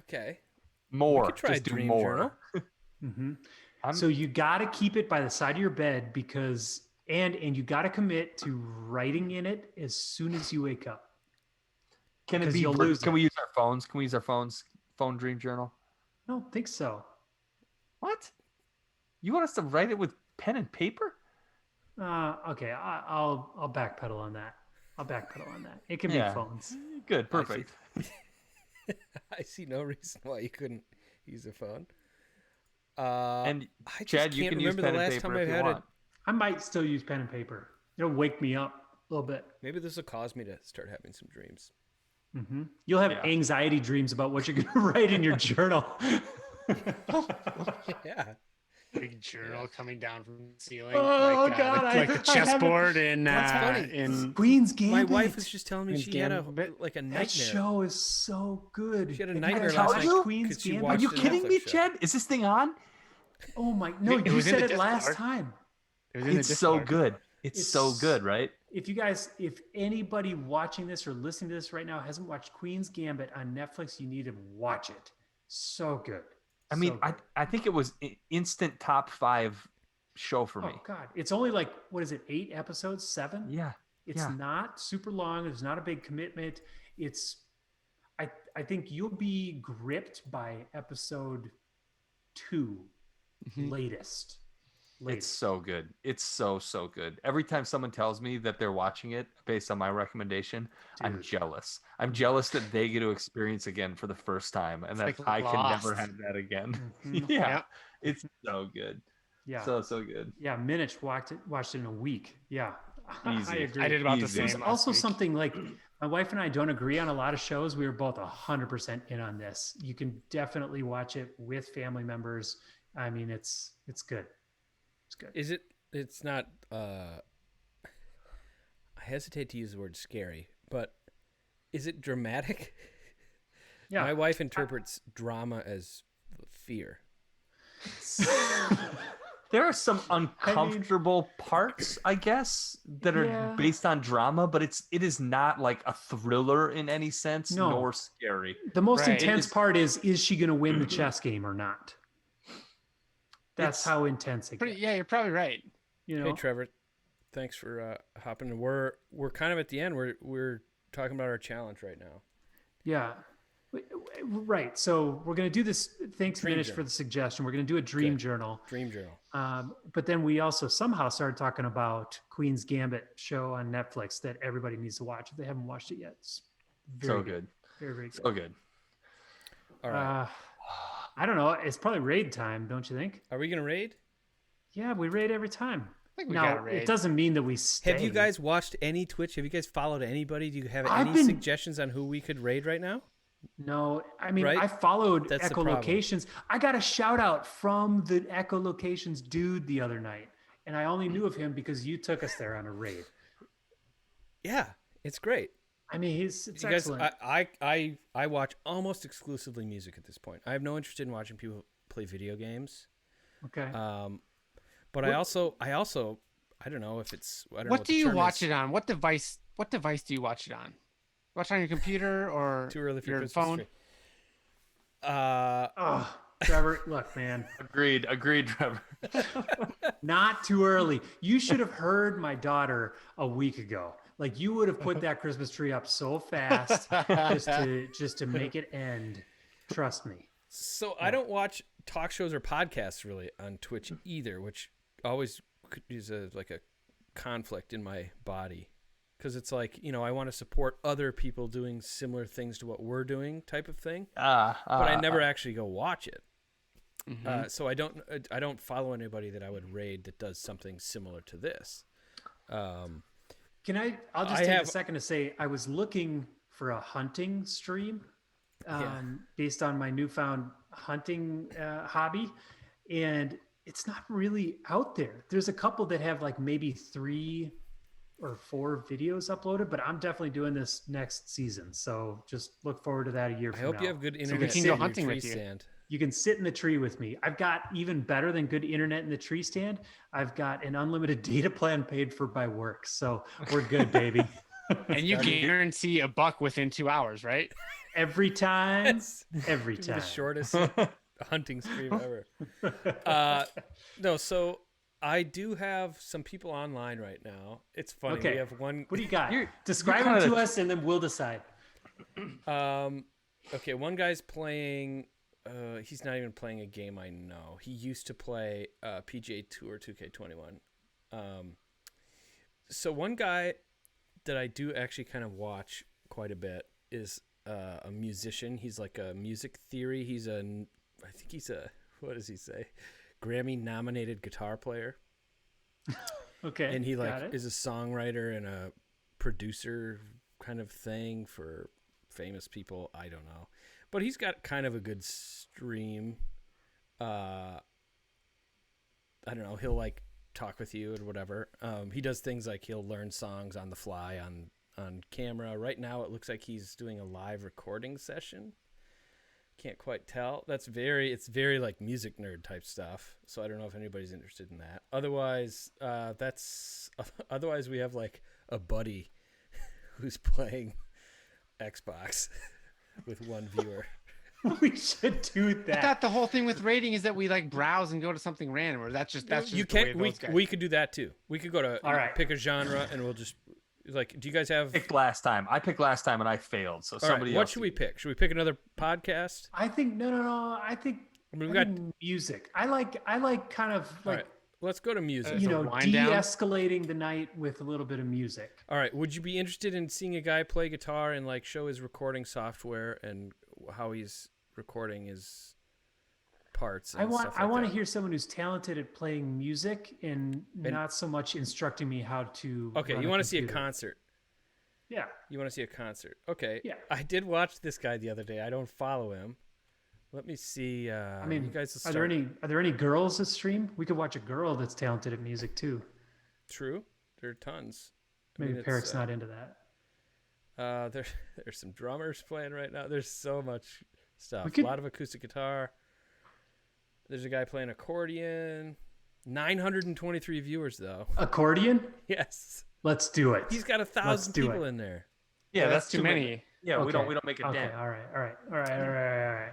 Okay. More. We could try Just do dream more. journal. I'm- So you got to keep it by the side of your bed because, and you got to commit to writing in it as soon as you wake up. Can it 'Cause be? you'll lose Can it. we use our phones? Can we use our phones? Phone dream journal. I don't think so. What? You want us to write it with pen and paper? Okay, I'll backpedal on that. It can be Yeah. phones. Good, perfect. I see no reason why you couldn't use a phone. And I just Chad, you can't can use remember pen the and last paper time if I've you had want. it. I might still use pen and paper. It'll wake me up a little bit. Maybe this will cause me to start having some dreams. You'll have Yeah. anxiety dreams about what you're going to write in your journal. Yeah. Big journal coming down from the ceiling. Oh, like, God, like the I haven't- chessboard in That's funny. in Queen's Gambit. My wife was just telling me Queen's she had a Gambit. like a nightmare. That show is so good. She had a Have you nightmare guys last watched night Queen's 'cause she Gambit? Are watched you the kidding me, Netflix show. Chad? Is this thing on? Oh my no! It You was in said the it last Discord. time. It was in the It's so Discord. good. It's so good, right? If anybody watching this or listening to this right now hasn't watched Queen's Gambit on Netflix, you need to watch it. So good. I mean, So good. I think it was instant top 5 show for me. Oh God, it's only like what is it? 8 episodes? 7? Yeah. It's yeah. not super long. It's not a big commitment. I think you'll be gripped by episode 2 latest. It's so good. It's so good. Every time someone tells me that they're watching it based on my recommendation, I'm Dude. jealous. I'm jealous that they get to experience again for the first time and that like I can never Lost. have that again. Mhm. Yeah. Yep. It's so good. Yeah. So good. Yeah, Minich watched it in a week. Yeah. I Easy. agree. I did about the Easy. same. There's last also week. something like my wife and I don't agree on a lot of shows. We were both 100% in on this. You can definitely watch it with family members. I mean, it's good. It's good. Is it? It's not. I hesitate to use the word scary, but is it dramatic? Yeah. My wife interprets drama as fear. There are some uncomfortable parts, I guess, that are Yeah. based on drama, but it is not like a thriller in any sense, No. nor scary. The most Right. intense part is she going to win the chess game or not? That's It's how intense it Pretty, gets. yeah, you're probably right. You know? Hey, Trevor, thanks for hopping in. We're kind of at the end. We're talking about our challenge right now. Yeah. Right. So we're going to do this. Thanks, Dream Minish, journal. for the suggestion. We're going to do a dream Good. journal. Dream journal. But then we also somehow started talking about Queen's Gambit show on Netflix that everybody needs to watch if they haven't watched it yet. It's very So good. Very, very good. So good. All right. I don't know. It's probably raid time, don't you think? Are we gonna raid? Yeah, we raid every time. I think we Now, got a raid. it doesn't mean that we stay. Have you guys watched any Twitch? Have you guys followed anybody? Do you have I've any been- suggestions on who we could raid right now? No, I mean, Right? I followed That's the problem. echolocations. I got a shout out from the echolocations dude the other night, and I only knew of him because you took us there on a raid. Yeah, it's great. I mean, it's You guys, excellent. I watch almost exclusively music at this point. I have no interest in watching people play video games. Okay. But I also I don't know if it's I don't know What do the you term watch is. it on? What device do you watch it on? Watch it on your computer or Too early for your Christmas phone? tree. Oh, Trevor, look, man, Agreed, Trevor. not too early. You should have heard my daughter a week ago. Like you would have put that Christmas tree up so fast just to make it end. Trust me. So I don't watch talk shows or podcasts really on Twitch either, which always is like a conflict in my body. Because it's like, I want to support other people doing similar things to what we're doing type of thing. But I never actually go watch it. So I don't follow anybody that I would raid that does something similar to this. Can I'll just take a second to say I was looking for a hunting stream based on my newfound hunting hobby. And it's not really out there. There's a couple that have like maybe 3 or 4 videos uploaded, but I'm definitely doing this next season. So just look forward to that a year I from hope now. you have good we internet. can in go your hunting tree with you. stand. You can sit in the tree with me. I've got even better than good internet in the tree stand. I've got an unlimited data plan paid for by work. So we're good, baby. And you guarantee a buck within 2 hours, right? Every time. Yes. Every The time. shortest hunting stream ever. No, so I do have some people online right now. It's funny. Okay. We have one. What do you got? You're Describe them to kinda- us and then we'll decide. Okay, one guy's playing he's not even playing a game I know. He used to play PGA Tour 2K21. So one guy that I do actually kind of watch quite a bit is a musician. He's like a music theory. I think he's a, what does he say? Grammy-nominated guitar player. Okay. And he got it. is a songwriter and a producer kind of thing for famous people. I don't know. But he's got kind of a good stream. I don't know. He'll like talk with you or whatever. He does things like he'll learn songs on the fly on camera. Right now it looks like he's doing a live recording session. Can't quite tell. It's very like music nerd type stuff. So I don't know if anybody's interested in that. Otherwise, otherwise we have like a buddy who's playing Xbox with one viewer. We should do I that. thought the whole thing with rating is that we like browse and go to something random, or that's just You the way can those guys- we could do that too. We could go to All right. pick a genre and we'll just like. Do you guys have? Picked last time. I picked last time and I failed. So All right, somebody what else. should we pick? Should we pick another podcast? I think no. I think I mean, I we got. think music. I like kind of All like right, let's go to music. you a know wind down? de-escalating the night with a little bit of music. All right, would you be interested in seeing a guy play guitar and like show his recording software and how he's recording his parts? And I want stuff I like want to that? hear someone who's talented at playing music and not so much instructing me how to. Okay, run you want to see a computer. concert? Yeah. You want to see a concert? Okay. Yeah. I did watch this guy the other day. I don't follow him. Let me see. I mean, you guys will are there any girls that stream? We could watch a girl that's talented at music too. True. There are tons. Maybe it's, Perrick's not into that. There's some drummers playing right now. There's so much stuff. We could- A lot of acoustic guitar. There's a guy playing accordion. 923 viewers though. Accordion? Yes. Let's do it. He's got 1,000 do people it. in there. Yeah, that's too many. Yeah, we Okay. don't make a Okay, dent. all right.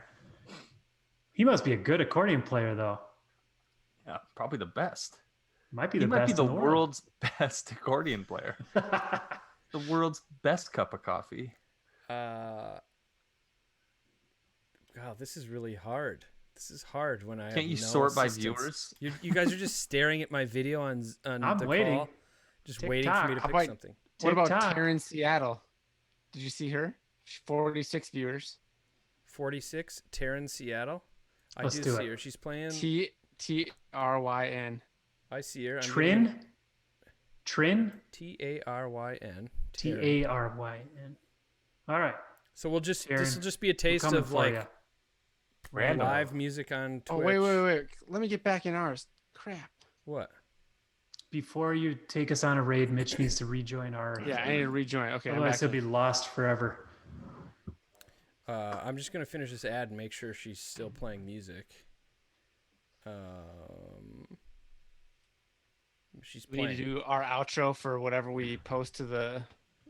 He must be a good accordion player, though. Yeah, probably the best. Might be He the might best be the in the world. world's best accordion player. The world's best cup of coffee. God, this is really hard. This is hard when I Can't you have no sort by assistance. viewers? You guys are just staring at my video on I'm the waiting. call, just waiting for me to How pick about- something. What about TikTok. Taryn Seattle? Did you see her? 46 viewers. 46, Taryn Seattle. I Let's do do see it. her. She's playing. Tryn. I see her. I'm Trin? Trin? Taryn. Taryn. All right. So we'll just this Taryn, will just be a We're taste coming of for like ya. Random. live music on Twitch. Oh, wait. Let me get back in ours. Crap. What? Before you take us on a raid, Mitch needs to rejoin our. Yeah, I need to rejoin. Okay, I'm Otherwise, back he'll in. be lost forever. I'm just gonna finish this ad and make sure she's still playing music. She's We need playing. to do our outro for whatever we post to the,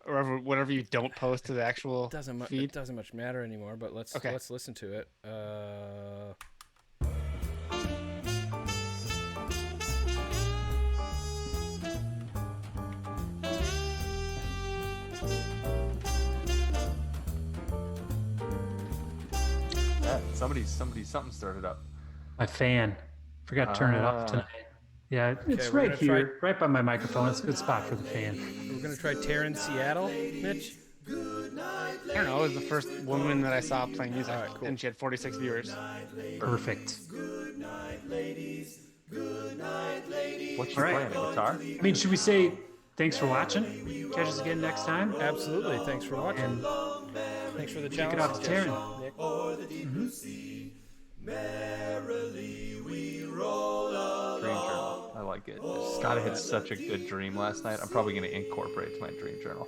or whatever you don't post to the actual It feed. doesn't much matter anymore. But let's Okay. listen to it. Something started up. My fan. Forgot to turn it Ah. up tonight. Yeah, it's we're right gonna here, right by my microphone. It's a good spot for the fan. We're gonna try Taryn Seattle, Mitch. I don't know. It was the first woman that I saw playing music, All right, cool. and she had 46 viewers. Perfect. What's she All right. playing? A guitar? I mean, should we say thanks for watching? Catch us again next time. Absolutely. Thanks for watching. And Thanks for the kick challenge. it off to suggestion, Taryn. Nick. Dream journal. I like it. Scott had such a good dream last night. I'm probably going to incorporate it to my dream journal.